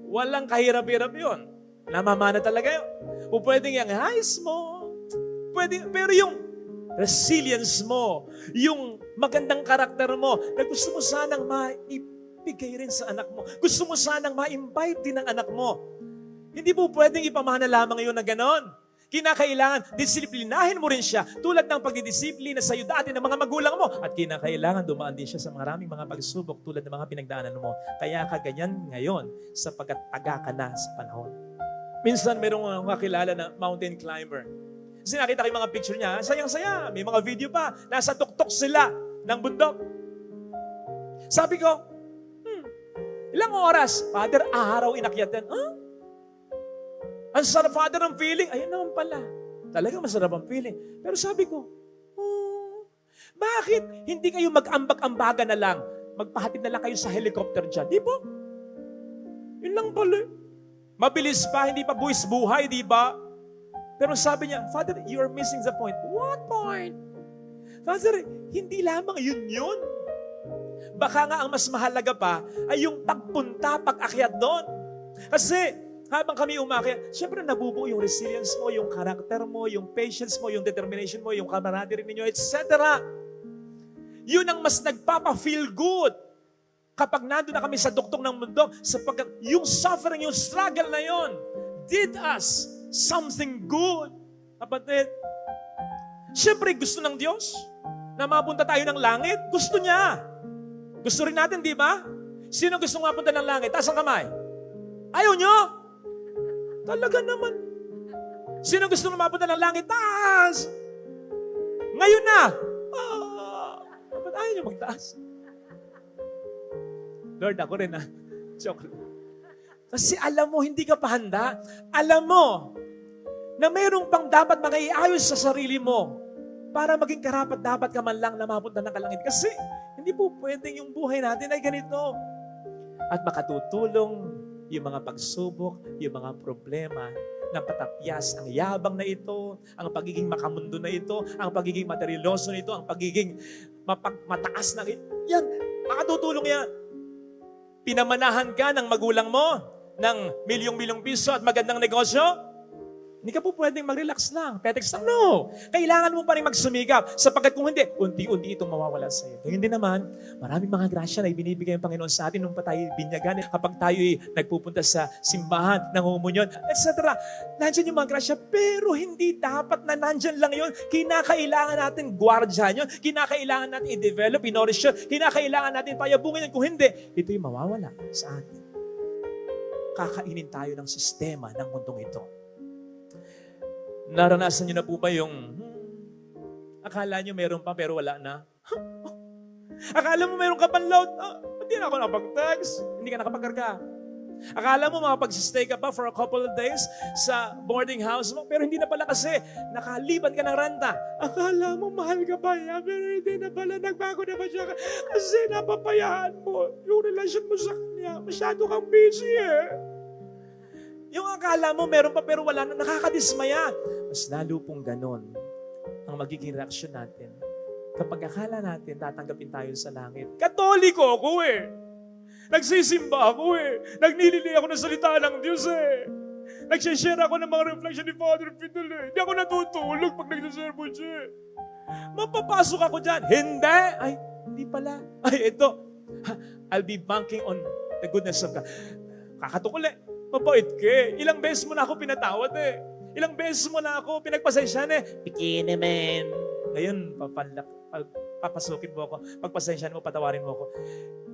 Walang kahirap-hirap yun. Namamana talaga yun. Pwedeng yang highs mo. Pwede, pero yung resilience mo, yung magandang karakter mo, na gusto mo sanang maibigay rin sa anak mo. Gusto mo sanang ma-invite din ng anak mo. Hindi po pwedeng ipamana lamang yun na ganon. Kinakailangan, disiplinahin mo rin siya tulad ng pagdidisiplina sa iyo dati ng mga magulang mo. At kinakailangan dumaan din siya sa maraming mga pagsubok tulad ng mga pinagdaanan mo. Kaya ka ganyan ngayon sapagkat taga ka na sa panahon. Minsan mayroong kakilala na mountain climber. Kasi nakita ko yung mga picture niya, sayang-saya. May mga video pa. Nasa tuktok sila ng bundok. Sabi ko, ilang oras? Father, araw inakyat yan. Ang sarap, Father, ng feeling. Ayun naman pala. Talaga masarap ang feeling. Pero sabi ko, bakit hindi kayo mag-ambag-ambaga na lang? Magpahatid na lang kayo sa helicopter dyan. Di ba? Yun lang pala. Mabilis pa, hindi pa buwis buhay, di ba? Pero sabi niya, Father, you're missing the point. What point? Father, hindi lamang yun. Baka nga ang mas mahalaga pa ay yung pagpunta, pag-akyat doon. Kasi, habang kami umakyat, syempre nabubuo yung resilience mo, yung karakter mo, yung patience mo, yung determination mo, yung camaraderie ninyo, etc. Yun ang mas nagpapa-feel good kapag nandun na kami sa duktong ng mundo sapagkat yung suffering, yung struggle na yun did us something good. Kapatid, syempre gusto ng Diyos na mapunta tayo ng langit. Gusto niya. Gusto rin natin, di ba? Sino gusto mapunta ng langit? Taas ang kamay. Ayaw nyo? Talaga naman. Sino gusto na mapunta ng langit? Taas! Ngayon na! Ba't ayaw nyo magtaas? Lord, ako rin Joke. Kasi alam mo, hindi ka pa handa. Alam mo, na mayroong pang dapat mangaiayos sa sarili mo para maging karapat-dapat ka man lang na mapunta ng kalangit. Kasi hindi po pwedeng yung buhay natin ay ganito. At makatutulong yung mga pagsubok, yung mga problema ng patapyas. Ang yabang na ito, ang pagiging makamundo na ito, ang pagiging materialoso na ito, ang pagiging mataas na ito. Yan, makatutulong yan. Pinamanahan ka ng magulang mo ng milyong-milyong piso at magandang negosyo, hindi ka po pwedeng mag-relax lang. Petex lang, no. Kailangan mo pa rin magsumikap sapagkat kung hindi, unti-unti itong mawawala sa iyo. Kaya hindi naman, maraming mga grasya na ibinibigay ng Panginoon sa atin nung pa tayo binyagan. Kapag tayo nagpupunta sa simbahan, nangumunyon, etc. Nandyan yung mga grasya, pero hindi dapat na nandyan lang yun. Kinakailangan natin gwardyan yun. Kinakailangan natin i-develop, i-nourish yun. Kinakailangan natin payabungin yun. Kung hindi, ito yung mawawala sa atin. Kakainin tayo ng sistema ng mundong ito. Naranasan niyo na po ba yung akala niyo meron pa pero wala na? Akala mo meron ka pang load? Hindi na ako nakapag-text. Hindi ka nakapagkarga. Akala mo makapag-stay ka pa for a couple of days sa boarding house mo, pero hindi na pala kasi nakaliban ka ng renta. Akala mo mahal ka pa niya, pero hindi na pala, nagbago na ba siya kasi napapayaan mo yung relasyon mo sa kanya. Masyado kang busy Yung akala mo meron pa pero wala na, nakakadismaya. Mas lalo pong ganon ang magiging reaksyon natin kapag akala natin tatanggapin tayo sa langit. Katoliko ako Nagsisimba ako Nagnilili ako ng salita ng Diyos Nagsishare ako ng mga reflection ni Father Fidel Hindi ako natutulog pag nagsisermon siya Mapapasok ako dyan. Hindi. Ay, hindi pala. Ay, ito. I'll be banking on the goodness of God. Kakatukul Mabait ka Ilang beses mo na ako pinatawad Ilang beses mo na ako pinagpasensyahan Piki naman. Ngayon, papasukin mo ako. Pagpasensyahan mo, patawarin mo ako.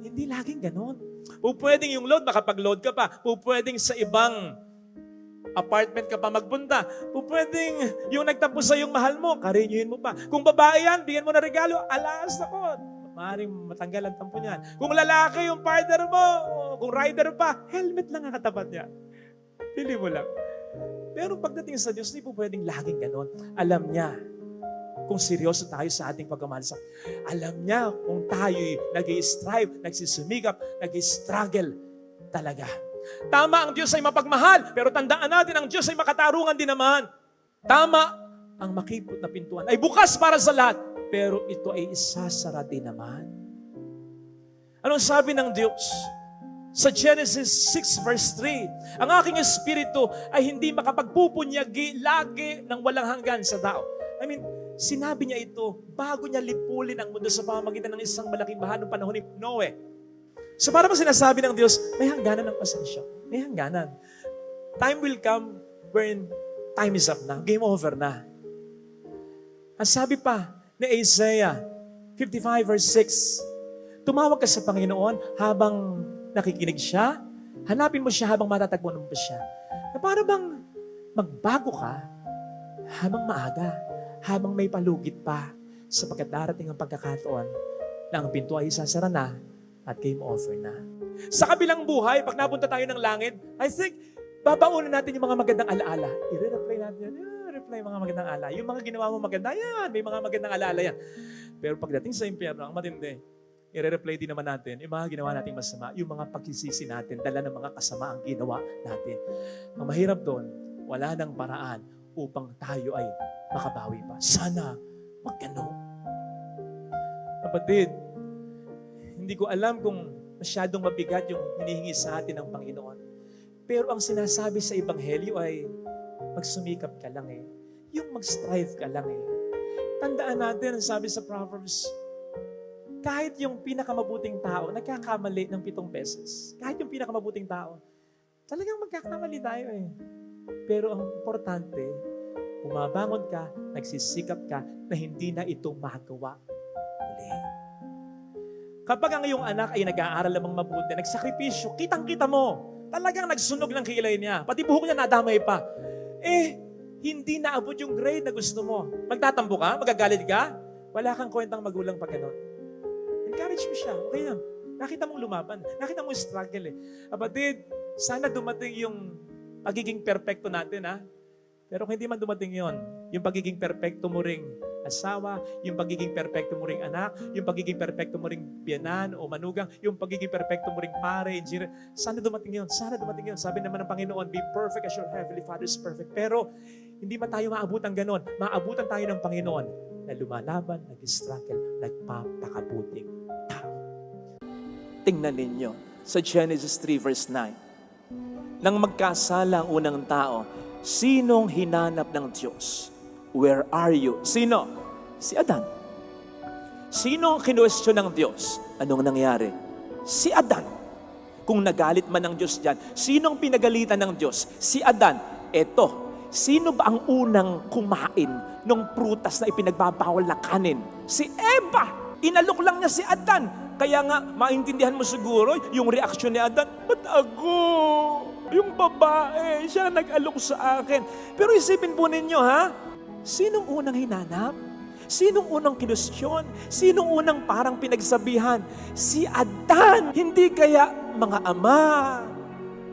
Hindi laging ganon. Pwedeng yung load, makapag-load ka pa. Pwedeng sa ibang apartment ka pa magpunta. Pwedeng yung nagtampo sa yung mahal mo, karinyuhin mo pa. Kung babae yan, bigyan mo na regalo, alas ako. Maaaring matanggal ang tampo niyan. Kung lalaki yung partner mo, kung rider pa, helmet lang ang katapat niya. Pili mo lang. Pero pagdating sa Diyos, hindi po pwedeng laging ganon. Alam niya kung seryoso tayo sa ating pagmamahal sa Alam niya kung tayo'y nag-i-strive, nagsisumikap, nag-i-struggle talaga. Tama, ang Diyos ay mapagmahal, pero tandaan natin, ang Diyos ay makatarungan din naman. Tama, ang makipot na pintuan ay bukas para sa lahat, pero ito ay isasara din naman. Anong sabi ng Diyos? Sa Genesis 6 verse 3, ang aking espiritu ay hindi makapagpupunyagi lagi ng walang hanggan sa tao. I mean, sinabi niya ito bago niya lipulin ang mundo sa pamamagitan ng isang malaking baha noong panahon ni Noe. So para bang sinasabi ng Diyos, may hangganan ng pasensya. May hangganan. Time will come when time is up na. Game over na. Ang sabi pa ni Isaiah 55 verse 6, tumawag ka sa Panginoon habang nakikinig siya, hanapin mo siya habang matatagpuan mo siya. Na para bang magbago ka habang maaga, habang may palugit pa, sapagkat darating ang pagkakataon na ang pinto ay isasara na at game over na. Sa kabilang buhay, pag napunta tayo ng langit, I think, babaunan natin yung mga magandang alaala. I-reply natin yan. Reply mga magandang alaala. Yung mga ginawa mo maganda, yan. May mga magandang alaala yan. Pero pagdating sa impyerno, ang matindi, i-replay din naman natin yung mga ginawa nating masama, yung mga pagsisisi natin, dala ng mga kasama ang ginawa natin. Ang mahirap doon, wala nang paraan upang tayo ay makabawi pa. Sana magkano. Kapatid, hindi ko alam kung masyadong mabigat yung hinihingi sa atin ng Panginoon. Pero ang sinasabi sa Ebanghelyo ay magsumikap ka lang Yung mag-strive ka lang Tandaan natin, ang sabi sa Proverbs, kahit yung pinakamabuting tao, nagkakamali ng 7 beses. Kahit yung pinakamabuting tao, talagang magkakamali tayo Pero ang importante, bumabangon ka, nagsisikap ka, na hindi na ito magawa uli. Kapag ang iyong anak ay nag-aaral lamang mabuti, nagsakripisyo, kitang-kita mo, talagang nagsunog ng kilay niya, pati buhok niya nadamay pa. Hindi naabot yung grade na gusto mo. Magtatambo ka? Magagalit ka? Wala kang kwentang magulang pag ganun. Encourage mo siya. Okay yan. Nakita mong lumaban. Nakita mong struggle Kapatid, sana dumating yung pagiging perfecto natin Pero kung hindi man dumating yon, yung pagiging perpekto mo ring asawa, yung pagiging perpekto mo ring anak, yung pagiging perpekto mo ring biyanan o manugang, yung pagiging perpekto mo ring pare, engineer, sana dumating yon, sana dumating yon. Sabi naman ng Panginoon, be perfect as your heavenly Father is perfect. Pero hindi man tayo maabutan ganon. Maabutan tayo ng Panginoon na lumalaban, nag-struggle, nagpapakabuting tao. Tingnan ninyo sa Genesis 3 verse 9. Nang magkasala ang unang tao, sinong hinanap ng Diyos? Where are you? Sino? Si Adan. Sino ang kinuwestiyon ng Diyos? Anong nangyari? Si Adan. Kung nagalit man ng Diyos dyan, sinong pinagalitan ng Diyos? Si Adan. Eto, sino ba ang unang kumain ng prutas na ipinagbabawal na kanin? Si Eva. Inalok lang niya si Adan. Kaya nga, maintindihan mo siguro yung reaksyon ni Adan, ba't ako? Yung babae, siya nag-alok sa akin. Pero isipin po ninyo, ha? Sinong unang hinanap? Sinong unang kinustyon? Sinong unang parang pinagsabihan? Si Adan. Hindi kaya mga ama,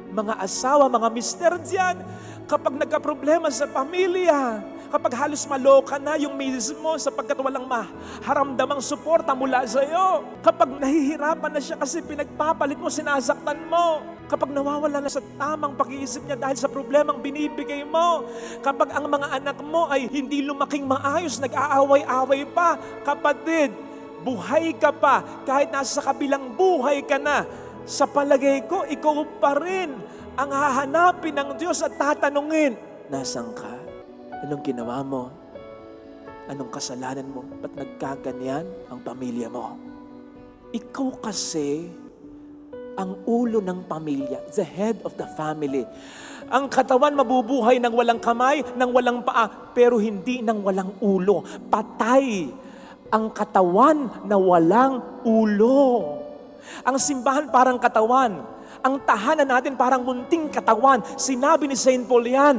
mga asawa, mga mister dyan, kapag nagka-problema sa pamilya, kapag halos maloka na yung misis mo sapagkat walang maharamdamang suporta mula sa iyo, kapag nahihirapan na siya kasi pinagpapalit mo, sinasaktan mo, kapag nawawala na sa tamang pag-iisip niya dahil sa problemang binibigay mo, kapag ang mga anak mo ay hindi lumaking maayos, nag-aaway-away pa, kapatid, buhay ka pa, kahit nasa kabilang buhay ka na, sa palagay ko, ikaw pa rin ang hahanapin ng Diyos at tatanungin, nasaan ka? Anong ginawa mo? Anong kasalanan mo? Ba't nagkaganyan ang pamilya mo? Ikaw kasi ang ulo ng pamilya, the head of the family. Ang katawan mabubuhay ng walang kamay, ng walang paa, pero hindi ng walang ulo. Patay ang katawan na walang ulo. Ang simbahan parang katawan. Ang tahanan natin parang munting katawan. Sinabi ni St. Paul yan,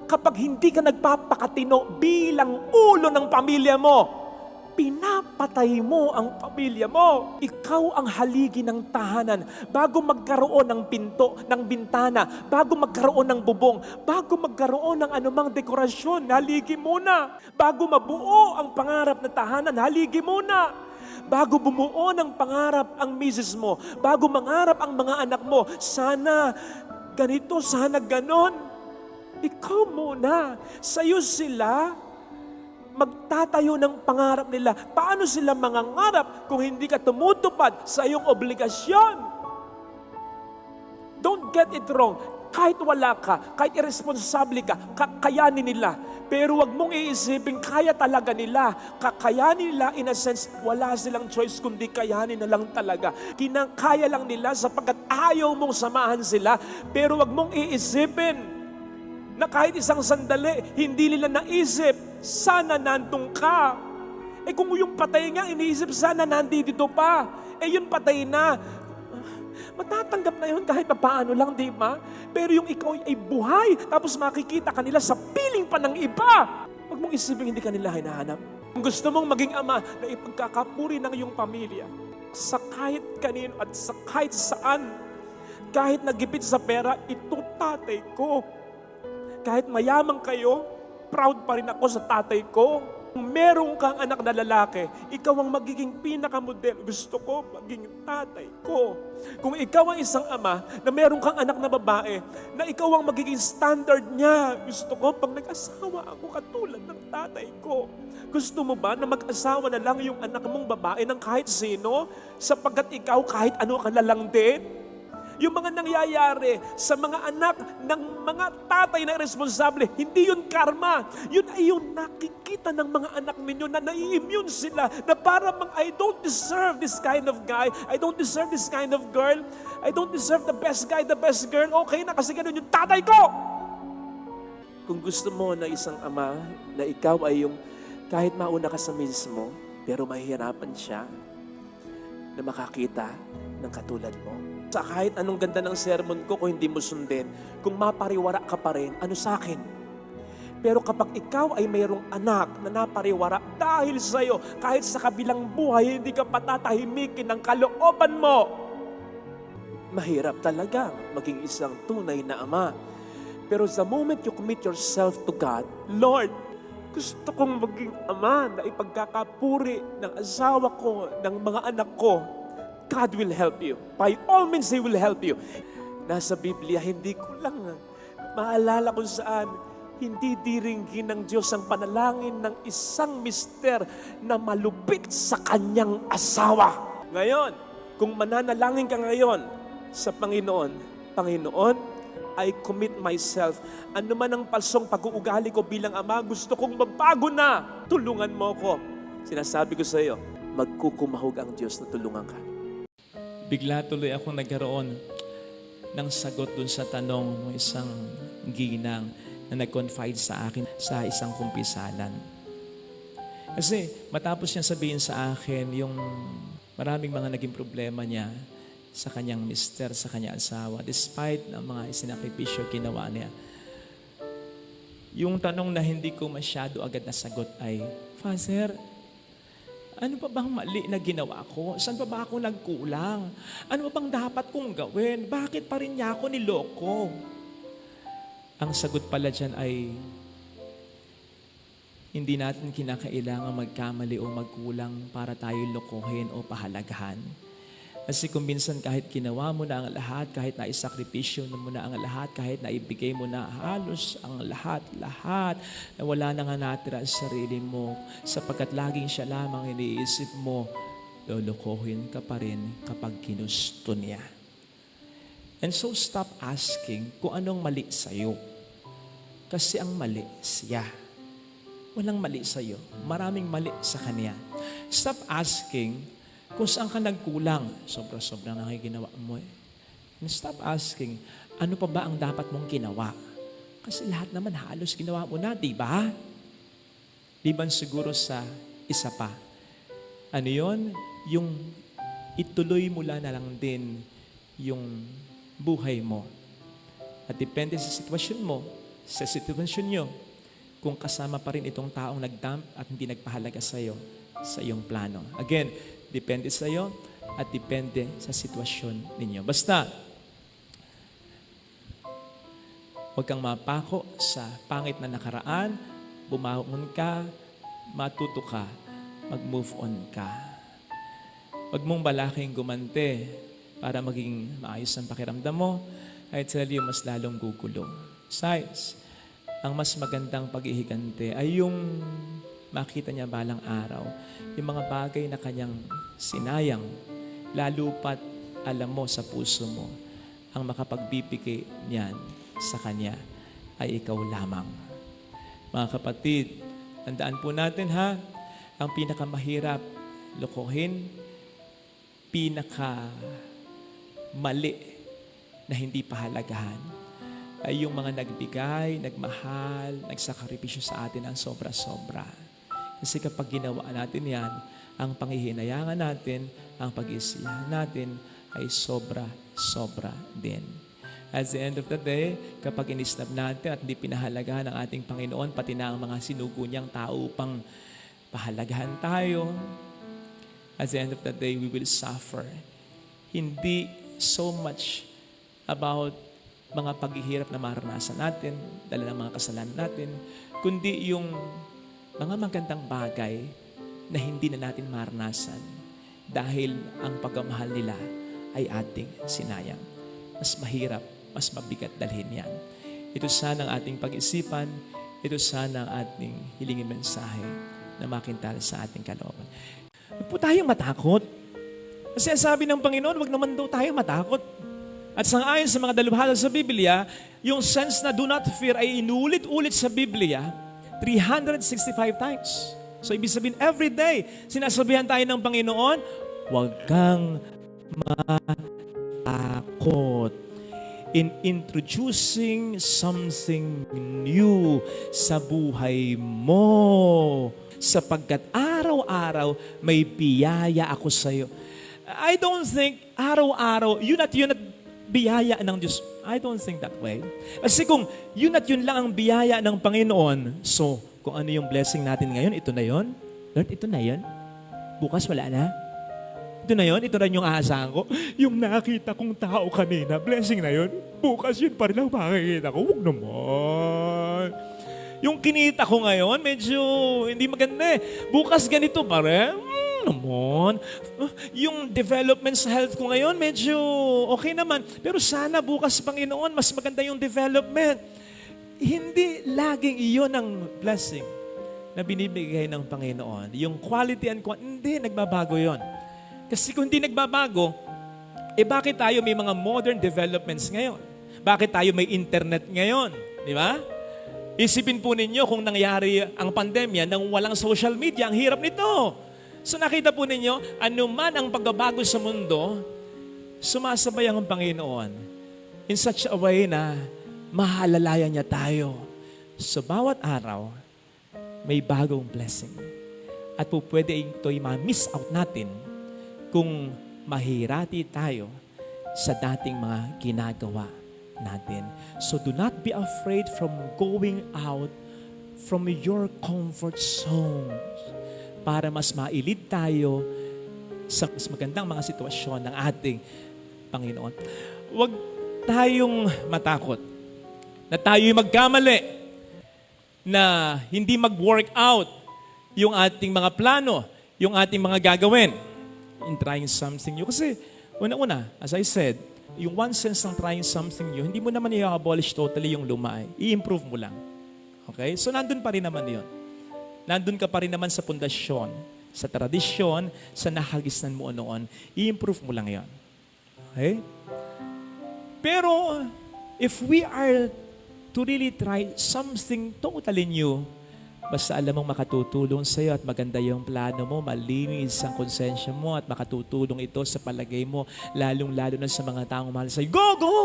kapag hindi ka nagpapakatino bilang ulo ng pamilya mo, pinapatay mo ang pamilya mo. Ikaw ang haligi ng tahanan. Bago magkaroon ng pinto, ng bintana, bago magkaroon ng bubong, bago magkaroon ng anumang dekorasyon, haligi muna. Bago mabuo ang pangarap na tahanan, haligi muna. Bago bumuo ng pangarap ang misis mo, bago mangarap ang mga anak mo, sana ganito, sana ganon. Ikaw muna. Sa'yo sila magtatayo ng pangarap nila. Paano sila mangangarap kung hindi ka tumutupad sa iyong obligasyon? Don't get it wrong. Kahit wala ka, kahit irresponsable ka, kakayanin nila. Pero wag mong iisipin, kaya talaga nila. Kakayanin nila, in a sense, wala silang choice kundi kayanin na lang talaga. Kinakaya lang nila sapagkat ayaw mong samahan sila. Pero wag mong iisipin na kahit isang sandali, hindi nila naisip, sana nandun ka. Kung yung patay nga, iniisip, sana nandito pa. Yun patay na. Matatanggap na yun kahit paano lang, di ba? Pero yung ikaw ay buhay, tapos makikita kanila sa piling pa ng iba. Huwag mong isipin hindi kanila hinahanap. Kung gusto mong maging ama na ipagkakapuri ng iyong pamilya, sa kahit kanino at sa kahit saan, kahit nagipit sa pera, ito tatay ko. Kahit mayaman kayo, proud pa rin ako sa tatay ko. Kung meron kang anak na lalaki, ikaw ang magiging pinakamodel. Gusto ko maging tatay ko. Kung ikaw ang isang ama na meron kang anak na babae, na ikaw ang magiging standard niya. Gusto ko pag nag-asawa ako katulad ng tatay ko. Gusto mo ba na mag-asawa na lang yung anak mong babae ng kahit sino? Sapagkat ikaw kahit ano ka na lang din? Yung mga nangyayari sa mga anak ng mga tatay na irresponsable, hindi yun karma. Yun ay yung nakikita ng mga anak ninyo na nai-immune sila na parang I don't deserve this kind of guy. I don't deserve this kind of girl. I don't deserve the best guy, the best girl. Okay na kasi ganun yung tatay ko. Kung gusto mo na isang ama, na ikaw ay yung kahit mauna ka sa misis mo, pero mahihirapan siya na makakita ng katulad mo. Sa kahit anong ganda ng sermon ko, kung hindi mo sundin, kung mapariwara ka pa rin, ano sa akin? Pero kapag ikaw ay mayroong anak na napariwara dahil sa'yo, kahit sa kabilang buhay, hindi ka patatahimikin ng kalooban mo, mahirap talaga maging isang tunay na ama. Pero the moment you commit yourself to God, Lord, gusto kong maging ama na ipagkakapuri ng asawa ko, ng mga anak ko. God will help you. By all means, He will help you. Nasa Biblia, hindi ko lang maalala kung saan hindi diringgin ng Diyos ang panalangin ng isang mister na malupit sa kanyang asawa. Ngayon, kung mananalangin ka ngayon sa Panginoon, Panginoon, I commit myself. Ano man ang palsong pag-uugali ko bilang ama, gusto kong mabago na. Tulungan mo ko. Sinasabi ko sa iyo, magkukumahog ang Diyos na tulungan ka. Bigla tuloy akong nagkaroon ng sagot dun sa tanong ng isang ginang na nag-confide sa akin sa isang kumpisalan. Kasi matapos niya sabihin sa akin yung maraming mga naging problema niya sa kanyang mister, sa kanyang asawa, despite ng mga isinakripisyo ginawa niya. Yung tanong na hindi ko masyado agad nasagot ay, Father, ano pa bang mali na ginawa ko? Saan pa ba ako nagkulang? Ano pa bang dapat kong gawin? Bakit pa rin niya ako niloko? Ang sagot pala dyan ay, hindi natin kinakailangan magkamali o magkulang para tayo lokohin o pahalagahan. Kasi kung minsan kahit ginawa mo na ang lahat, kahit na isakripisyo mo na ang lahat, kahit na ibigay mo na halos ang lahat, na wala na nga natira sa sarili mo, sapagkat laging siya lamang iniisip mo, lolokohin ka pa rin kapag ginusto niya. And so stop asking kung anong mali sa'yo. Kasi ang mali siya. Walang mali sa'yo. Maraming mali sa kanya. Stop asking kung saan ka nagkulang. Sobra-sobra na ginawa mo eh. And stop asking, ano pa ba ang dapat mong ginawa? Kasi lahat naman halos ginawa mo na, di ba? Liban siguro sa isa pa. Ano yon? Yung ituloy mo na lang din yung buhay mo. At depende sa sitwasyon mo, sa sitwasyon nyo, kung kasama pa rin itong taong nagdamp at hindi nagpahalaga sa iyo, sa iyong plano. Again, depende sa iyo at depende sa sitwasyon ninyo. Basta, huwag kang mapako sa pangit na nakaraan, bumangon ka, matuto ka, mag-move on ka. Huwag mong balaking gumante para maging maayos ang pakiramdam mo. I tell you, mas lalong gugulo. Besides, ang mas magandang paghihigante ay yung makita niya balang araw, yung mga bagay na kanyang sinayang, lalo pat alam mo sa puso mo, ang makapagbibigay niyan sa kanya ay ikaw lamang. Mga kapatid, tandaan po natin ha, ang pinakamahirap lokohin, pinakamali na hindi pahalagahan ay yung mga nagbigay, nagmahal, nagsakripisyo sa atin ang sobra-sobra. Kasi kapag ginawa natin yan, ang panghihinayangan natin, ang pag-iisihan natin ay sobra-sobra din. At the end of the day, kapag inisnab natin at hindi pinahalagahan ng ating Panginoon, pati na ang mga sinugo niyang tao upang pahalagahan tayo, at the end of the day, we will suffer. Hindi so much about mga paghihirap na maranasan natin, dala ng mga kasalanan natin, kundi yung mga magandang bagay na hindi na natin maranasan dahil ang pagmamahal nila ay ating sinayang. Mas mahirap, mas mabigat dalhin yan. Ito sana ang ating pag-isipan, ito sana ang ating hilingin mensahe na makintal sa ating kalooban. Huwag po tayong matakot. Kasi sabi ng Panginoon, huwag naman daw tayo matakot. At sangayon sa mga dalubhasa sa Biblia, yung sense na do not fear ay inulit-ulit sa Biblia 365 times. So ibig sabihin, every day, sinasabihan tayo ng Panginoon, huwag kang matakot. In introducing something new sa buhay mo. Sapagkat araw-araw may biyaya ako sa iyo. I don't think araw-araw, yun at biyaya ng Diyos. I don't think that way. Kasi kung yun at yun lang ang biyaya ng Panginoon, so kung ano yung blessing natin ngayon, ito na yun. Lord, ito na yun. Bukas wala na. Ito na yun, ito na yung aasahan ko. Yung nakita kong tao kanina, blessing na yun, bukas yun pa rin ang makikita ko. Huwag naman. Yung kinita ko ngayon, medyo hindi maganda eh. Bukas ganito pa rin. Naman. Yung development sa health ko ngayon, medyo okay naman. Pero sana bukas, Panginoon, mas maganda yung development. Hindi laging iyon ang blessing na binibigay ng Panginoon. Yung quality and quantity, hindi, nagbabago yon. Kasi kung hindi nagbabago, bakit tayo may mga modern developments ngayon? Bakit tayo may internet ngayon? Di ba? Isipin po ninyo kung nangyari ang pandemya nang walang social media, ang hirap nito. So nakita po ninyo, anuman ang pagbabago sa mundo, sumasabay ang Panginoon in such a way na mahalalayan niya tayo. So bawat araw, may bagong blessing. At po pwede ito'y ma-miss out natin kung mahirati tayo sa dating mga ginagawa natin. So do not be afraid from going out from your comfort zones para mas mailid tayo sa mas magandang mga sitwasyon ng ating Panginoon. Huwag tayong matakot na tayo'y magkamali, na hindi mag-work out yung ating mga plano, yung ating mga gagawin in trying something new. Kasi una-una, as I said, yung one sense ng trying something new, hindi mo naman i-abolish totally yung luma. I-improve mo lang. Okay? So nandun pa rin naman yun. Nandun ka pa rin naman sa pundasyon, sa tradisyon, sa nakagisnan mo noon. I-improve mo lang yan. Okay? Pero, if we are to really try something totally new, basta alam mong makatutulong sa'yo at maganda yung plano mo, malinis ang konsensya mo at makatutulong ito sa palagay mo, lalong-lalo na sa mga taong mahal sa'yo. Go! Go!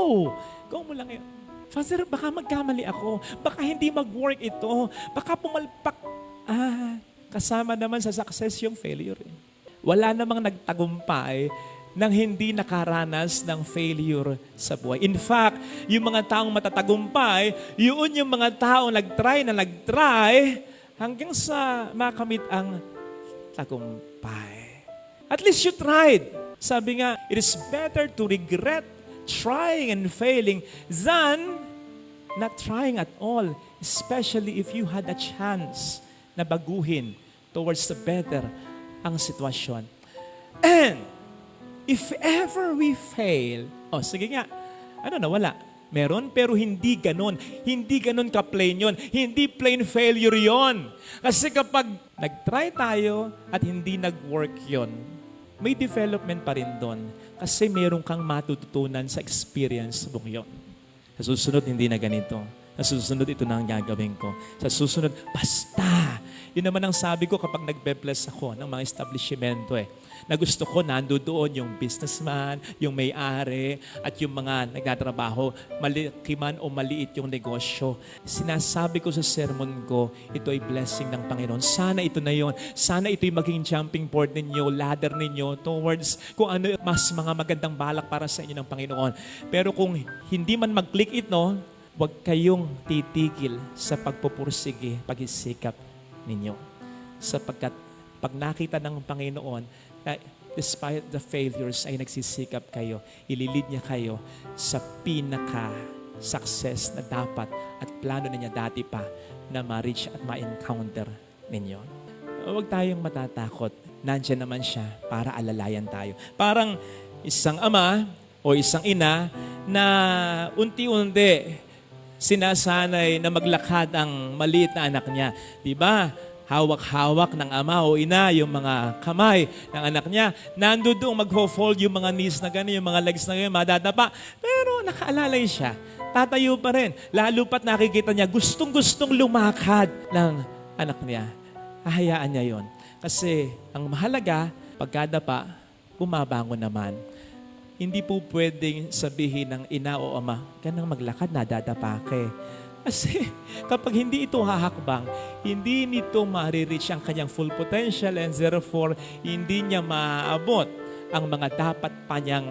Go mo lang yun. Father, baka magkamali ako. Baka hindi mag-work ito. Baka pumalpak. Kasama naman sa success yung failure. Wala namang nagtagumpay nang hindi nakaranas ng failure sa buhay. In fact, yung mga taong matatagumpay, yun yung mga taong nag-try, hanggang sa makamit ang tagumpay. At least you tried. Sabi nga, it is better to regret trying and failing than not trying at all, especially if you had a chance na baguhin towards the better ang sitwasyon. And if ever we fail, sige nga, wala. Meron, pero hindi ganon. Hindi ganon ka-plain yun. Hindi plain failure yon. Kasi kapag nag-try tayo at hindi nag-work yon, may development pa rin doon. Kasi meron kang matututunan sa experience mong yon. Sa susunod, hindi na ganito. Sa susunod, ito na ang gagawin ko. Sa susunod, basta. Yun naman ang sabi ko kapag nagbe-bless ako ng mga establishmento na gusto ko nandoon yung businessman, yung may-ari, at yung mga nagtatrabaho, malaki man o maliit yung negosyo. Sinasabi ko sa sermon ko, ito ay blessing ng Panginoon. Sana ito na yon. Sana ito'y maging jumping board ninyo, ladder ninyo towards kung ano mas mga magandang balak para sa inyo ng Panginoon. Pero kung hindi man mag-click ito, huwag kayong titigil sa pagpupursige, pagsisikap ninyo. Sapagkat pag nakita ng Panginoon, despite the failures ay nagsisikap kayo, ililid niya kayo sa pinaka-success na dapat at plano na niya dati pa na ma-reach at ma-encounter ninyo. Huwag tayong matatakot. Nandiyan naman siya para alalayan tayo. Parang isang ama o isang ina na unti-unti sinasanay na maglakad ang maliit na anak niya. Diba? Hawak-hawak ng ama o ina yung mga kamay ng anak niya. Nandoon mag-fold yung mga knees na gano'n, yung mga legs na gano'n, madadapa. Pero nakaalalay siya. Tatayo pa rin. Lalo pat nakikita niya, gustong-gustong lumakad ng anak niya. Hahayaan niya yon. Kasi ang mahalaga, pagkadapa, bumabangon naman. Hindi po pwedeng sabihin ng ina o ama, kanang maglakad, nadadapa ka eh. Kasi kapag hindi ito hahakbang, hindi nito ma-reach ang kanyang full potential and therefore hindi niya maaabot ang mga dapat pa niyang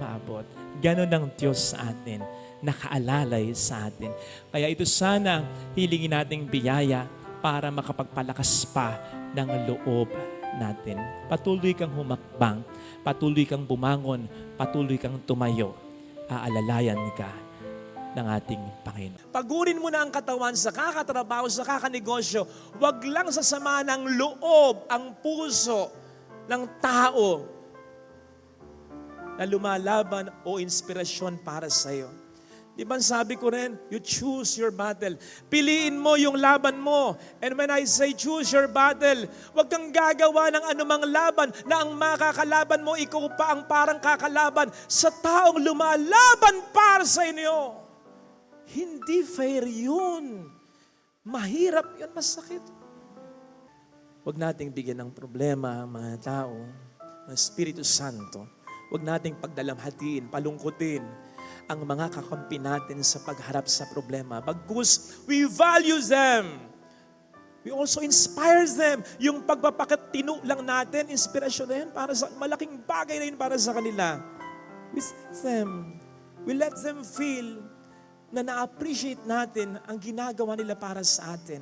maabot. Ganon ang Diyos sa atin, nakaalalay sa atin. Kaya ito sana hilingin nating biyaya para makapagpalakas pa ng loob natin. Patuloy kang humakbang, patuloy kang bumangon, patuloy kang tumayo. Aalalayan ka ng ating Panginoon. Pagurin mo na ang katawan sa kakatrabaho, sa kakanegosyo. Huwag lang sasama ng loob ang puso ng tao na lumalaban o inspirasyon para sa iyo. Di ba sabi ko rin, you choose your battle. Piliin mo yung laban mo. And when I say choose your battle, huwag kang gagawa ng anumang laban na ang makakalaban mo, ikaw pa ang parang kakalaban sa taong lumalaban para sa inyo. Hindi fair yun. Mahirap yun, masakit. Huwag nating bigyan ng problema ang mga tao, ng Espiritu Santo. Huwag nating pagdalamhatiin, palungkutin ang mga kakampi natin sa pagharap sa problema. Bagkus, we value them. We also inspire them. Yung pagpapakatino lang natin, inspirasyon na yun para sa malaking bagay na yun para sa kanila. We set them. We let them feel na na-appreciate natin ang ginagawa nila para sa atin.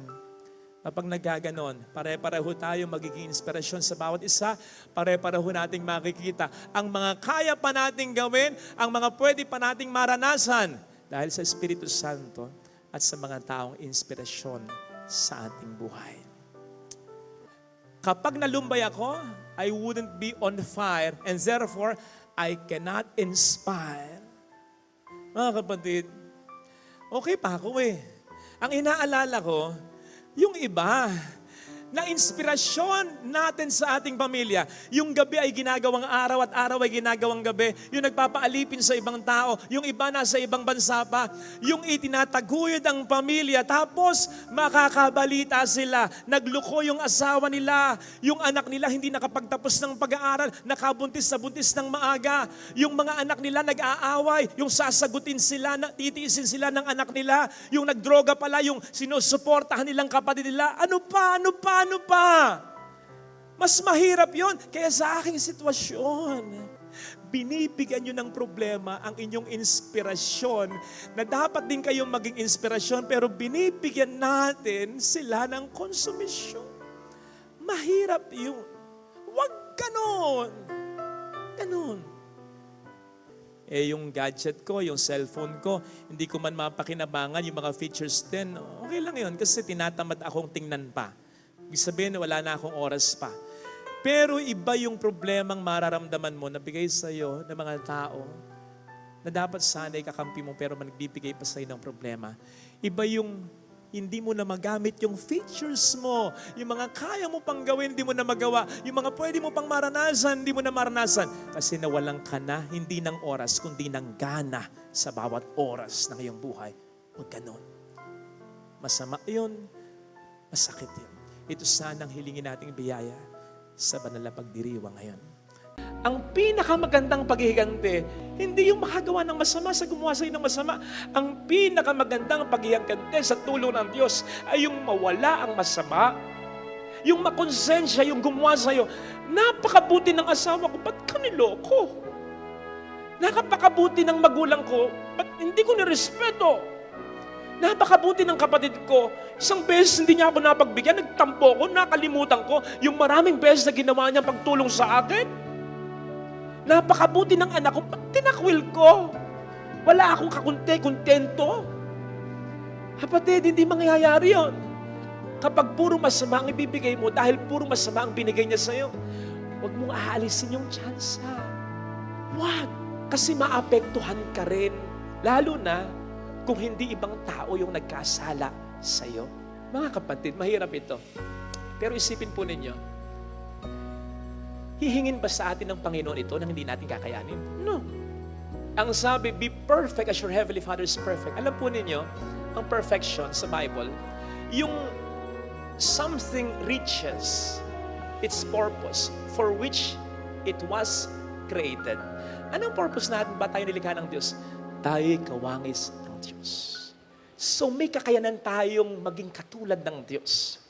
Kapag nagaganon, pare-pareho tayo magiging inspirasyon sa bawat isa, pare-pareho nating makikita ang mga kaya pa nating gawin, ang mga pwede pa nating maranasan dahil sa Espiritu Santo at sa mga taong inspirasyon sa ating buhay. Kapag nalumbay ako, I wouldn't be on fire and therefore, I cannot inspire. Mga kapatid, okay pa ako eh. Ang inaalala ko, yung iba, na inspirasyon natin sa ating pamilya. Yung gabi ay ginagawang araw at araw ay ginagawang gabi. Yung nagpapaalipin sa ibang tao. Yung iba nasa ibang bansa pa. Yung itinataguyod ang pamilya. Tapos makakabalita sila. Nagluko yung asawa nila. Yung anak nila hindi nakapagtapos ng pag-aaral. Nakabuntis sa buntis ng maaga. Yung mga anak nila nag-aaway. Yung sasagutin sila, titiisin sila ng anak nila. Yung nagdroga pala, yung sinusuportahan nilang kapatid nila. Ano pa? Mas mahirap yon kaya sa aking sitwasyon. Binibigyan nyo ng problema ang inyong inspirasyon na dapat din kayong maging inspirasyon pero binibigyan natin sila ng konsumisyon. Mahirap yun. Huwag ganon. Ganon. Yung gadget ko, yung cellphone ko, hindi ko man mapakinabangan yung mga features din. Okay lang yun kasi tinatamad akong tingnan pa. Ibig sabihin, wala na akong oras pa. Pero iba yung problemang mararamdaman mo na bigay sa iyo ng mga tao na dapat sana'y kakampi mo pero nagbibigay pa sa iyo ng problema. Iba yung hindi mo na magamit yung features mo. Yung mga kaya mo pang gawin, hindi mo na magawa. Yung mga pwede mo pang maranasan, hindi mo na maranasan. Kasi nawalan ka na, hindi ng oras, kundi ng gana sa bawat oras ng iyong buhay. Huwag ganon. Masama yun, masakit yun. Ito sanang hilingin nating biyaya sa banal na pagdiriwang ngayon. Ang pinakamagandang paghihiganti, hindi yung makagawa ng masama sa gumawa sa'yo ng masama. Ang pinakamagandang paghihiganti sa tulong ng Diyos ay yung mawala ang masama. Yung makonsensya, yung gumawa sa'yo. Napakabuti ng asawa ko, ba't ka niloko? Napakabuti ng magulang ko, ba't hindi ko nirespeto? Napakabuti ng kapatid ko. Isang beses hindi niya ako napagbigyan, nagtampo ko, nakalimutan ko yung maraming beses na ginawa niya pagtulong sa akin. Napakabuti ng anak ko, tinakwil ko. Wala akong kontento. Kapatid, hindi mangyayari yun. Kapag puro masama ang ibibigay mo, dahil puro masama ang binigay niya sa'yo, huwag mong aalisin yung tsansa. Huwag. Kasi maapektuhan ka rin. Lalo na, kung hindi ibang tao yung nagkasala sa'yo. Mga kapatid, mahirap ito. Pero isipin po ninyo, hihingin ba sa atin ng Panginoon ito nang hindi natin kakayanin? No. Ang sabi, be perfect as your heavenly Father is perfect. Alam po ninyo, ang perfection sa Bible, yung something reaches its purpose for which it was created. Anong purpose natin ba tayo nilikha ng Diyos? Tayo'y kawangis ng Diyos. So may kakayanan tayong maging katulad ng Diyos.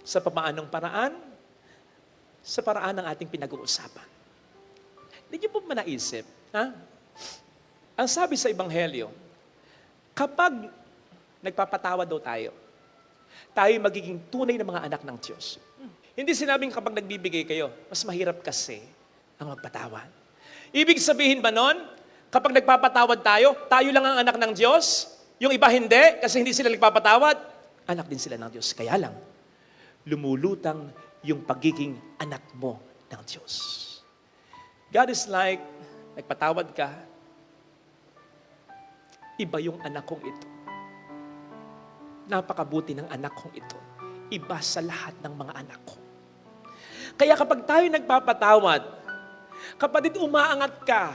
Sa paanong paraan? Sa paraan ng ating pinag-uusapan. Hindi niyo po manaisip, ha? Ang sabi sa Ebanghelyo, kapag nagpapatawa daw tayo magiging tunay na mga anak ng Diyos. Hindi sinabing kapag nagbibigay kayo, mas mahirap kasi ang magpatawad. Ibig sabihin ba nun, kapag nagpapatawad tayo, tayo lang ang anak ng Diyos? Yung iba hindi, kasi hindi sila nagpapatawad? Anak din sila ng Diyos. Kaya lang, lumulutang yung pagiging anak mo ng Diyos. God is like, nagpatawad ka, iba yung anak kong ito. Napakabuti ng anak kong ito. Iba sa lahat ng mga anak ko. Kaya kapag tayo nagpapatawad, kapatid, umaangat ka.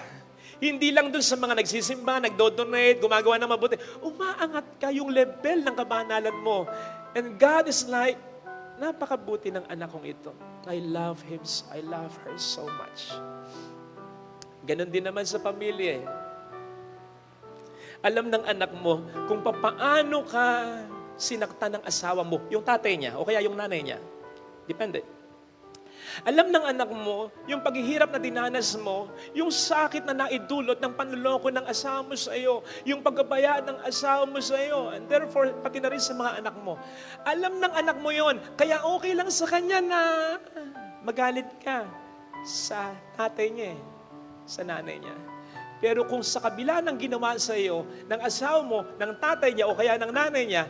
Hindi lang dun sa mga nagsisimba, nagdo-donate, gumagawa ng mabuti. Umaangat ka yung level ng kabanalan mo. And God is like, napakabuti ng anak kong ito. I love her so much. Ganon din naman sa pamilya. Alam ng anak mo kung paano ka sinaktan ng asawa mo, yung tatay niya o kaya yung nanay niya. Depende. Alam ng anak mo yung paghihirap na dinanas mo, yung sakit na naidulot ng panloloko ng asawa mo sa iyo, yung pagkabayaan ng asawa mo sa iyo, and therefore, pati na rin sa mga anak mo. Alam ng anak mo yon, kaya okay lang sa kanya na magalit ka sa tatay niya, sa nanay niya. Pero kung sa kabila ng ginawa sa iyo, ng asawa mo, ng tatay niya o kaya ng nanay niya,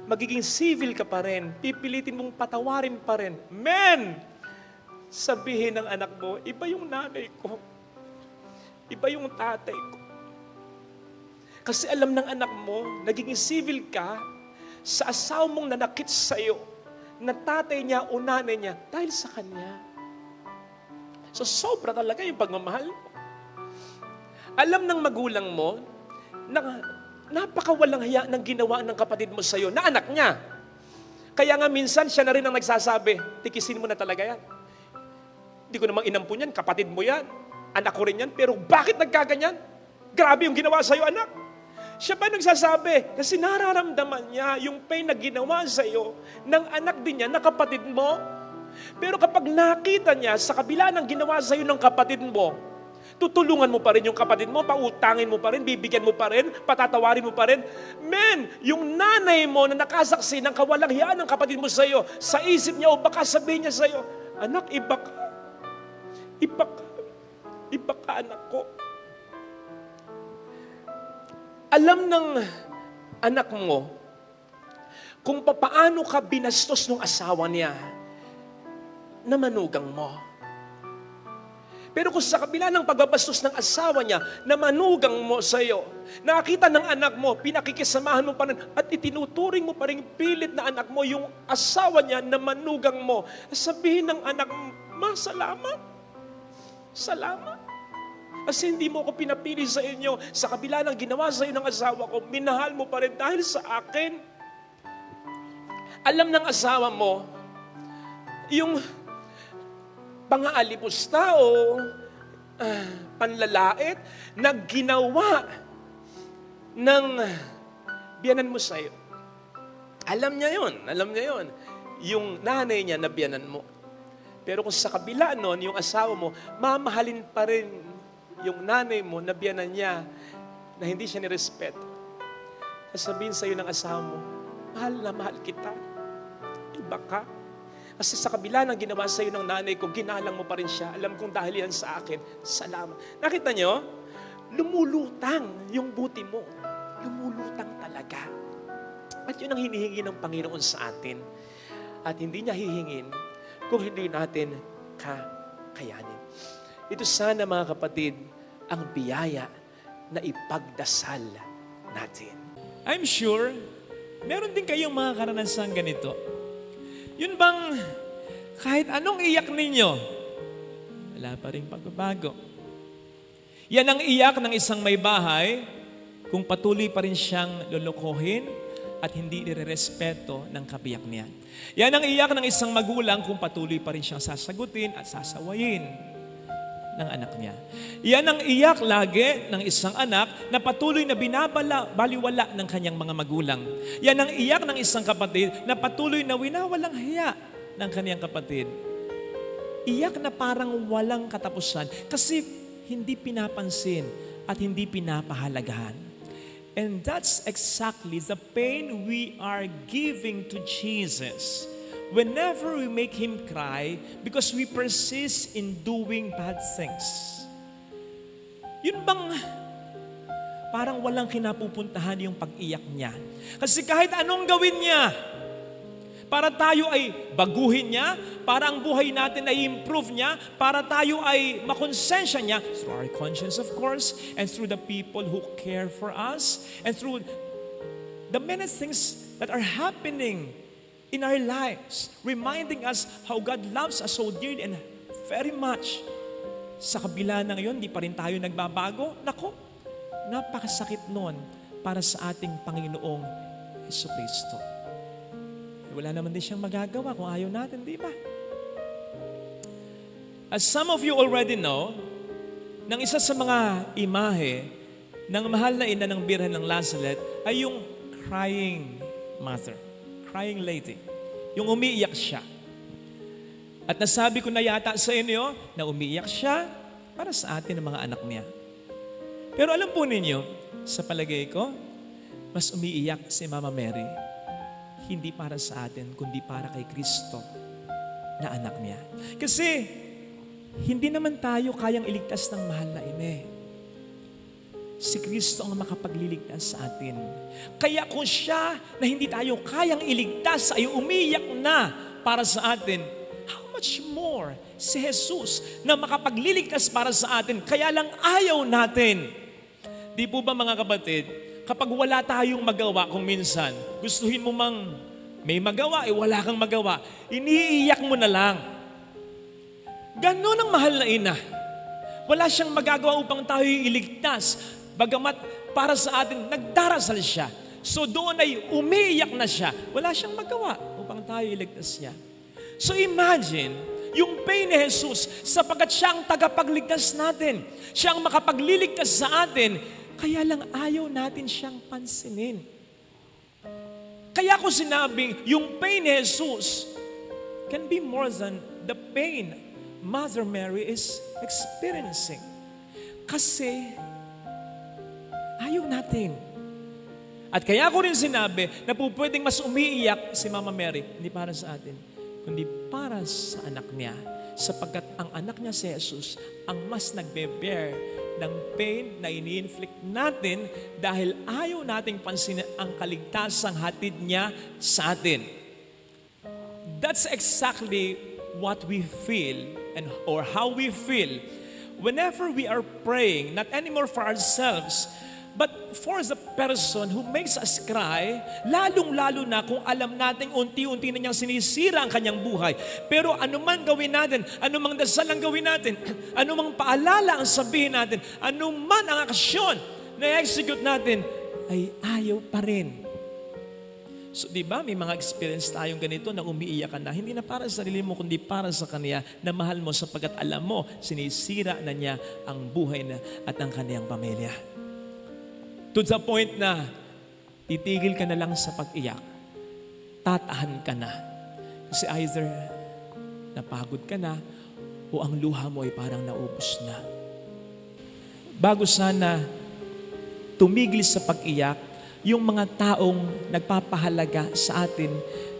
magiging civil ka pa rin, pipilitin mong patawarin pa rin. Men! Sabihin ng anak mo, iba yung nanay ko. Iba yung tatay ko. Kasi alam ng anak mo, nagiging civil ka sa asawa mong nanakit sa iyo, na tatay niya o nanay niya, dahil sa kanya. So sobra talaga yung pagmamahal mo. Alam ng magulang mo, na napakawalang hiya ng ginawa ng kapatid mo sa iyo, na anak niya. Kaya nga minsan siya na rin ang nagsasabi, tikisin mo na talaga yan. Hindi ko namang inampun yan, kapatid mo yan. Anak ko rin yan, pero bakit nagkaganyan? Grabe yung ginawa sa iyo, anak. Siya pa nagsasabi, kasi nararamdaman niya yung pain na ginawa sa iyo ng anak din niya na kapatid mo. Pero kapag nakita niya sa kabila ng ginawa sa iyo ng kapatid mo, tutulungan mo pa rin yung kapatid mo, pautangin mo pa rin, bibigyan mo pa rin, patatawarin mo pa rin. Men, yung nanay mo na nakasaksi ng kawalang hiyaan ng kapatid mo sa iyo, sa isip niya o baka sabihin niya sa iyo, anak, iba ka. Iba ka, anak ko. Alam ng anak mo kung paano ka binastos ng asawa niya na manugang mo. Pero kung sa kabila ng pagbabastos ng asawa niya na manugang mo sa iyo, nakita ng anak mo, pinakikisamahan mo pa rin at itinuturing mo pa rin pilit na anak mo yung asawa niya na manugang mo, sabihin ng anak mo, Ma, salamat. Salamat. Kasi hindi mo ko pinapili sa inyo, sa kabila ng ginawa sa iyo ng asawa ko, minahal mo pa rin dahil sa akin. Alam ng asawa mo, yung pang-aalipusta o panlalait na ginawa ng biyanan mo sa'yo. Alam niya yun. Yung nanay niya na biyanan mo. Pero kung sa kabila nun, yung asawa mo, mamahalin pa rin yung nanay mo na biyanan niya na hindi siya nirespeto. Sasabihin sa'yo ng asawa mo, mahal na mahal kita. Iba ka. Kasi sa kabila ng ginawa sa iyo ng nanay ko, ginalang mo pa rin siya. Alam kong dahil yan sa akin, salamat. Nakita nyo? Lumulutang yung buti mo. Lumulutang talaga. At yun ang hinihingi ng Panginoon sa atin. At hindi niya hihingin kung hindi natin kakayanin. Ito sana, mga kapatid, ang biyaya na ipagdasal natin. I'm sure, meron din kayong mga karanasang ganito. Yun bang kahit anong iyak ninyo, wala pa rin pagbabago. Yan ang iyak ng isang may bahay kung patuloy pa rin siyang lolokohin at hindi irerespeto ng kabiyak niya. Yan ang iyak ng isang magulang kung patuloy pa rin siyang sasagutin at sasawayin ng anak niya. Yan ang iyak lagi ng isang anak na patuloy na baliwala ng kanyang mga magulang. Yan ang iyak ng isang kapatid na patuloy na winawalang hiya ng kanyang kapatid. Iyak na parang walang katapusan kasi hindi pinapansin at hindi pinapahalagahan. And that's exactly the pain we are giving to Jesus whenever we make Him cry because we persist in doing bad things. Yun bang parang walang kinapupuntahan yung pag-iyak niya? Kasi kahit anong gawin niya, para tayo ay baguhin niya, para ang buhay natin ay improve niya, para tayo ay makonsensya niya, through our conscience of course, and through the people who care for us, and through the many things that are happening in our lives, reminding us how God loves us so dearly and very much. Sa kabila na ngayon, di pa rin tayo nagbabago. Nako, napakasakit nun para sa ating Panginoong Jesucristo. Wala naman din siyang magagawa kung ayaw natin, di ba? As some of you already know, nang isa sa mga imahe ng mahal na ina ng Birhen ng Lazaret ay yung crying mother, crying lady. Yung umiiyak siya. At nasabi ko na yata sa inyo na umiiyak siya para sa atin ng mga anak niya. Pero alam po ninyo, sa palagay ko, mas umiiyak si Mama Mary hindi para sa atin, kundi para kay Kristo na anak niya. Kasi, hindi naman tayo kayang iligtas ng mahal na ina. Si Kristo ang makapagliligtas sa atin. Kaya kung siya na hindi tayo kayang iligtas ay umiyak na para sa atin, how much more si Jesus na makapagliligtas para sa atin, kaya lang ayaw natin. Di po ba mga kapatid, kapag wala tayong magawa kung minsan, gustuhin mo mang may magawa, wala kang magawa, iniiyak mo na lang. Ganon ang mahal na ina. Wala siyang magagawa upang tayo iligtas. Bagamat para sa atin, nagdarasal siya. So doon ay umiiyak na siya. Wala siyang magawa upang tayo iligtas niya. So imagine, yung pain ni Jesus, sapagkat siya ang tagapagligtas natin. Siya ang makapagliligtas sa atin, kaya lang ayaw natin siyang pansinin. Kaya ko sinabing, yung pain ni Jesus can be more than the pain Mother Mary is experiencing. Kasi ayaw natin. At kaya ko rin sinabi na po pwedeng mas umiiyak si Mama Mary, hindi para sa atin, kundi para sa anak niya. Sapagkat ang anak niya si Jesus ang mas nagbe-bear ng pain na ini-inflict natin dahil ayaw nating pansinin ang kaligtasang hatid niya sa atin. That's exactly what we feel or how we feel whenever we are praying, not anymore for ourselves, but for the person who makes us cry, lalong-lalo na kung alam natin unti-unti na niyang sinisira ang kanyang buhay. Pero anuman gawin natin, anumang dasal ang gawin natin, anumang paalala ang sabihin natin, anuman ang aksyon na i-execute natin, ay ayaw pa rin. So, di ba, may mga experience tayong ganito na umiiyak ka na, hindi na para sa sarili mo, kundi para sa Kanya na mahal mo sapagkat alam mo, sinisira na niya ang buhay na at ang kaniyang pamilya. To the point na titigil ka na lang sa pag-iyak. Tatahan ka na. Kasi either napagod ka na o ang luha mo ay parang naubos na. Bago sana tumigil sa pag-iyak, yung mga taong nagpapahalaga sa atin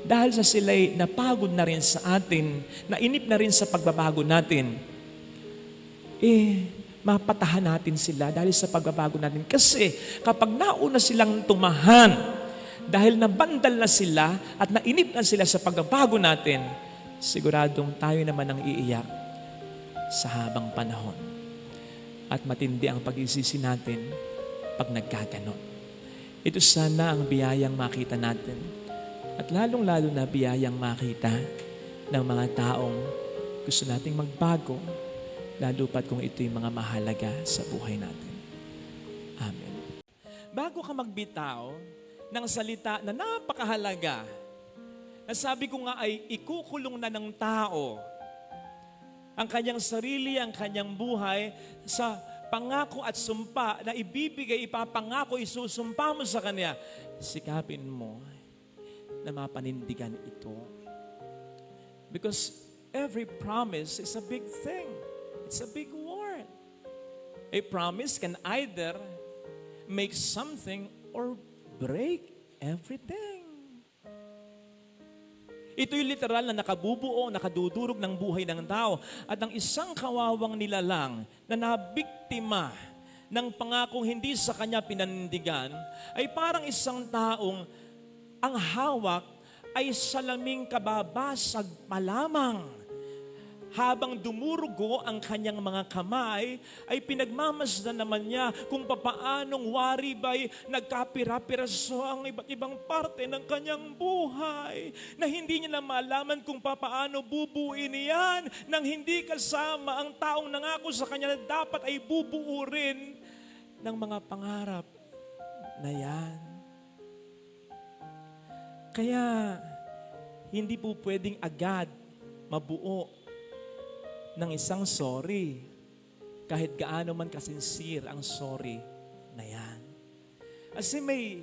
dahil sa sila'y napagod na rin sa atin, nainip na rin sa pagbabago natin, mapatahan natin sila dahil sa pagbabago natin. Kasi kapag nauna silang tumahan, dahil nabandal na sila at nainip na sila sa pagbabago natin, siguradong tayo naman ang iiyak sa habang panahon. At matindi ang pag-isisi natin pag nagkaganon. Ito sana ang biyayang makita natin. At lalong-lalo na biyayang makita ng mga taong gusto nating magbago, lalo pat kung ito'y mga mahalaga sa buhay natin. Amen. Bago ka magbitaw ng salita na napakahalaga, na sabi ko nga ay ikukulong na ng tao ang kanyang sarili, ang kanyang buhay sa pangako at sumpa na ibibigay, ipapangako, isusumpa mo sa Kanya, sikapin mo na mapanindigan ito. Because every promise is a big thing. It's a big word. A promise can either make something or break everything. Ito'y literal na nakabubuo, nakadudurog ng buhay ng tao. At ang isang kawawang nilalang na nabiktima ng pangakong hindi sa kanya pinanindigan ay parang isang taong ang hawak ay salaming kababasag pa lamang. Habang dumurugo ang kanyang mga kamay, ay pinagmamasdan naman niya kung papaanong wari ba'y nagkapira-piraso ang iba't ibang parte ng kanyang buhay, na hindi niya na malaman kung papaano bubuin niyan nang hindi kasama ang taong nangako sa kanya na dapat ay bubuo rin ng mga pangarap na yan. Kaya, hindi po pwedeng agad mabuo ng isang sorry, kahit gaano man kasinsir ang sorry na yan. Kasi may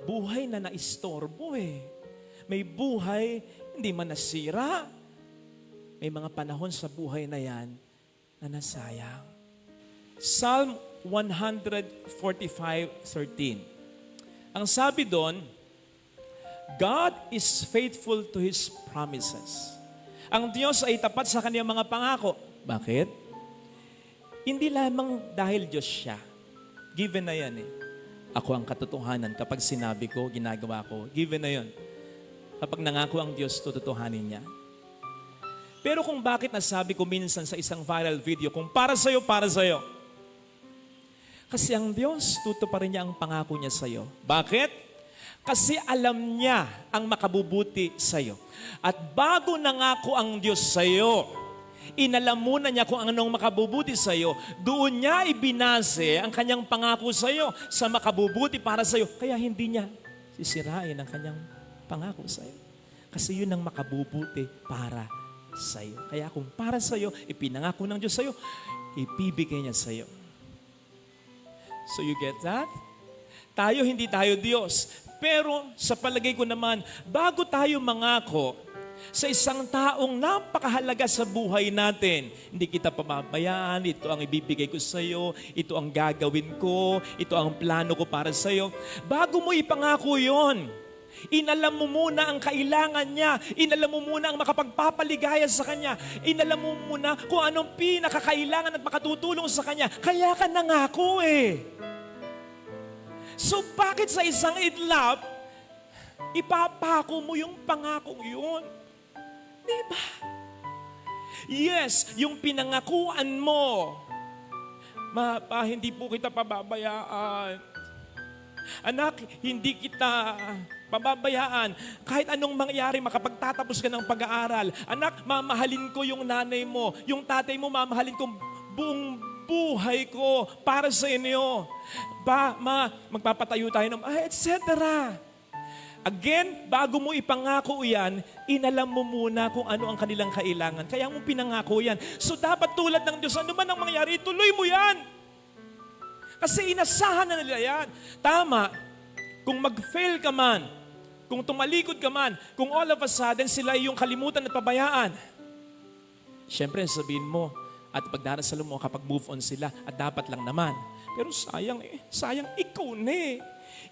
buhay na naistorbo eh. May buhay hindi man nasira. May mga panahon sa buhay na yan na nasayang. Psalm 145:13. Ang sabi doon, God is faithful to His promises. Ang Diyos ay tapat sa kanyang mga pangako. Bakit? Hindi lamang dahil Diyos siya. Given na yan eh. Ako ang katotohanan kapag sinabi ko, ginagawa ko. Given na yan. Kapag nangako ang Diyos, tututuhanin niya. Pero kung bakit nasabi ko minsan sa isang viral video, kung para sa'yo, para sa'yo. Kasi ang Diyos, tutuparin niya ang pangako niya sa'yo. Bakit? Kasi alam niya ang makabubuti sa'yo. At bago nangako ang Diyos sa'yo, inalam muna niya kung anong makabubuti sa'yo. Doon niya ibinase ang kanyang pangako sa'yo sa makabubuti para sa'yo. Kaya hindi niya sisirain ang kanyang pangako sa'yo. Kasi yun ang makabubuti para sa'yo. Kaya kung para sa'yo, ipinangako ng Diyos sa'yo, ipibigay niya sa'yo. So you get that? Tayo, hindi tayo Diyos. Pero sa palagay ko naman, bago tayo mangako sa isang taong napakahalaga sa buhay natin, hindi kita pamabayaan, ito ang ibibigay ko sa iyo, ito ang gagawin ko, ito ang plano ko para sa iyo. Bago mo ipangako yon, inalam mo muna ang kailangan niya, inalam mo muna ang makapagpapaligaya sa kanya, inalam mo muna kung anong pinakakailangan at makatutulong sa kanya. Kaya ka nangako eh. So bakit sa isang idlap, ipapako mo yung pangakong yun? Diba? Yes, yung pinangakuan mo, hindi po kita pababayaan. Anak, hindi kita pababayaan. Kahit anong mangyari, makapagtatapos ka ng pag-aaral. Anak, mamahalin ko yung nanay mo, yung tatay mo, mamahalin ko buong buhay ko para sa inyo. Magpapatayo tayo ng, etc. Again, bago mo ipangako yan, inalam mo muna kung ano ang kanilang kailangan. Kaya mo pinangako yan. So dapat tulad ng Diyos, ano man ang mangyari, tuloy mo yan. Kasi inasahan na nila yan. Tama, kung mag-fail ka man, kung tumalikod ka man, kung all of a sudden sila yung kalimutan at pabayaan, syempre sabihin mo, at pagdarasal mo kapag move on sila, at dapat lang naman. Pero sayang ikaw na eh.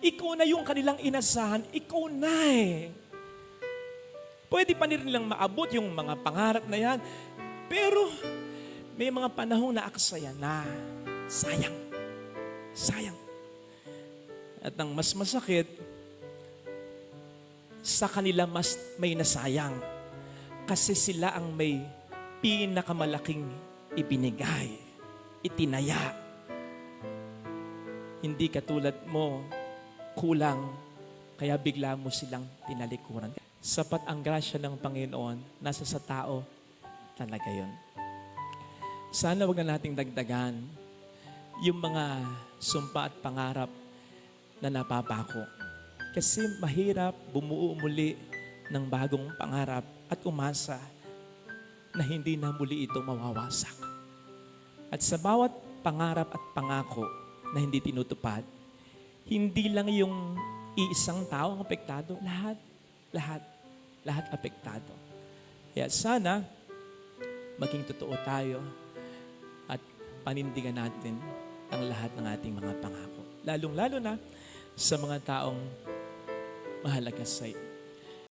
Ikaw na yung kanilang inasahan, ikaw na eh. Pwede pa nilang maabot yung mga pangarap na yan, pero may mga panahong naaksaya na. Sayang. At ang mas masakit, sa kanila mas may nasayang. Kasi sila ang may pinakamalaking ibinigay, itinaya. Hindi katulad mo, kulang, kaya bigla mo silang tinalikuran. Sapat ang grasya ng Panginoon, nasa sa tao, talaga yun. Sana wag na nating dagdagan yung mga sumpa at pangarap na napapako. Kasi mahirap bumuo muli ng bagong pangarap at umasa na hindi na muli ito mawawasak. At sa bawat pangarap at pangako na hindi tinutupad, hindi lang yung iisang tao ang apektado, lahat apektado. Kaya sana, maging totoo tayo at panindigan natin ang lahat ng ating mga pangako. Lalong-lalo na sa mga taong mahalaga sa iyo.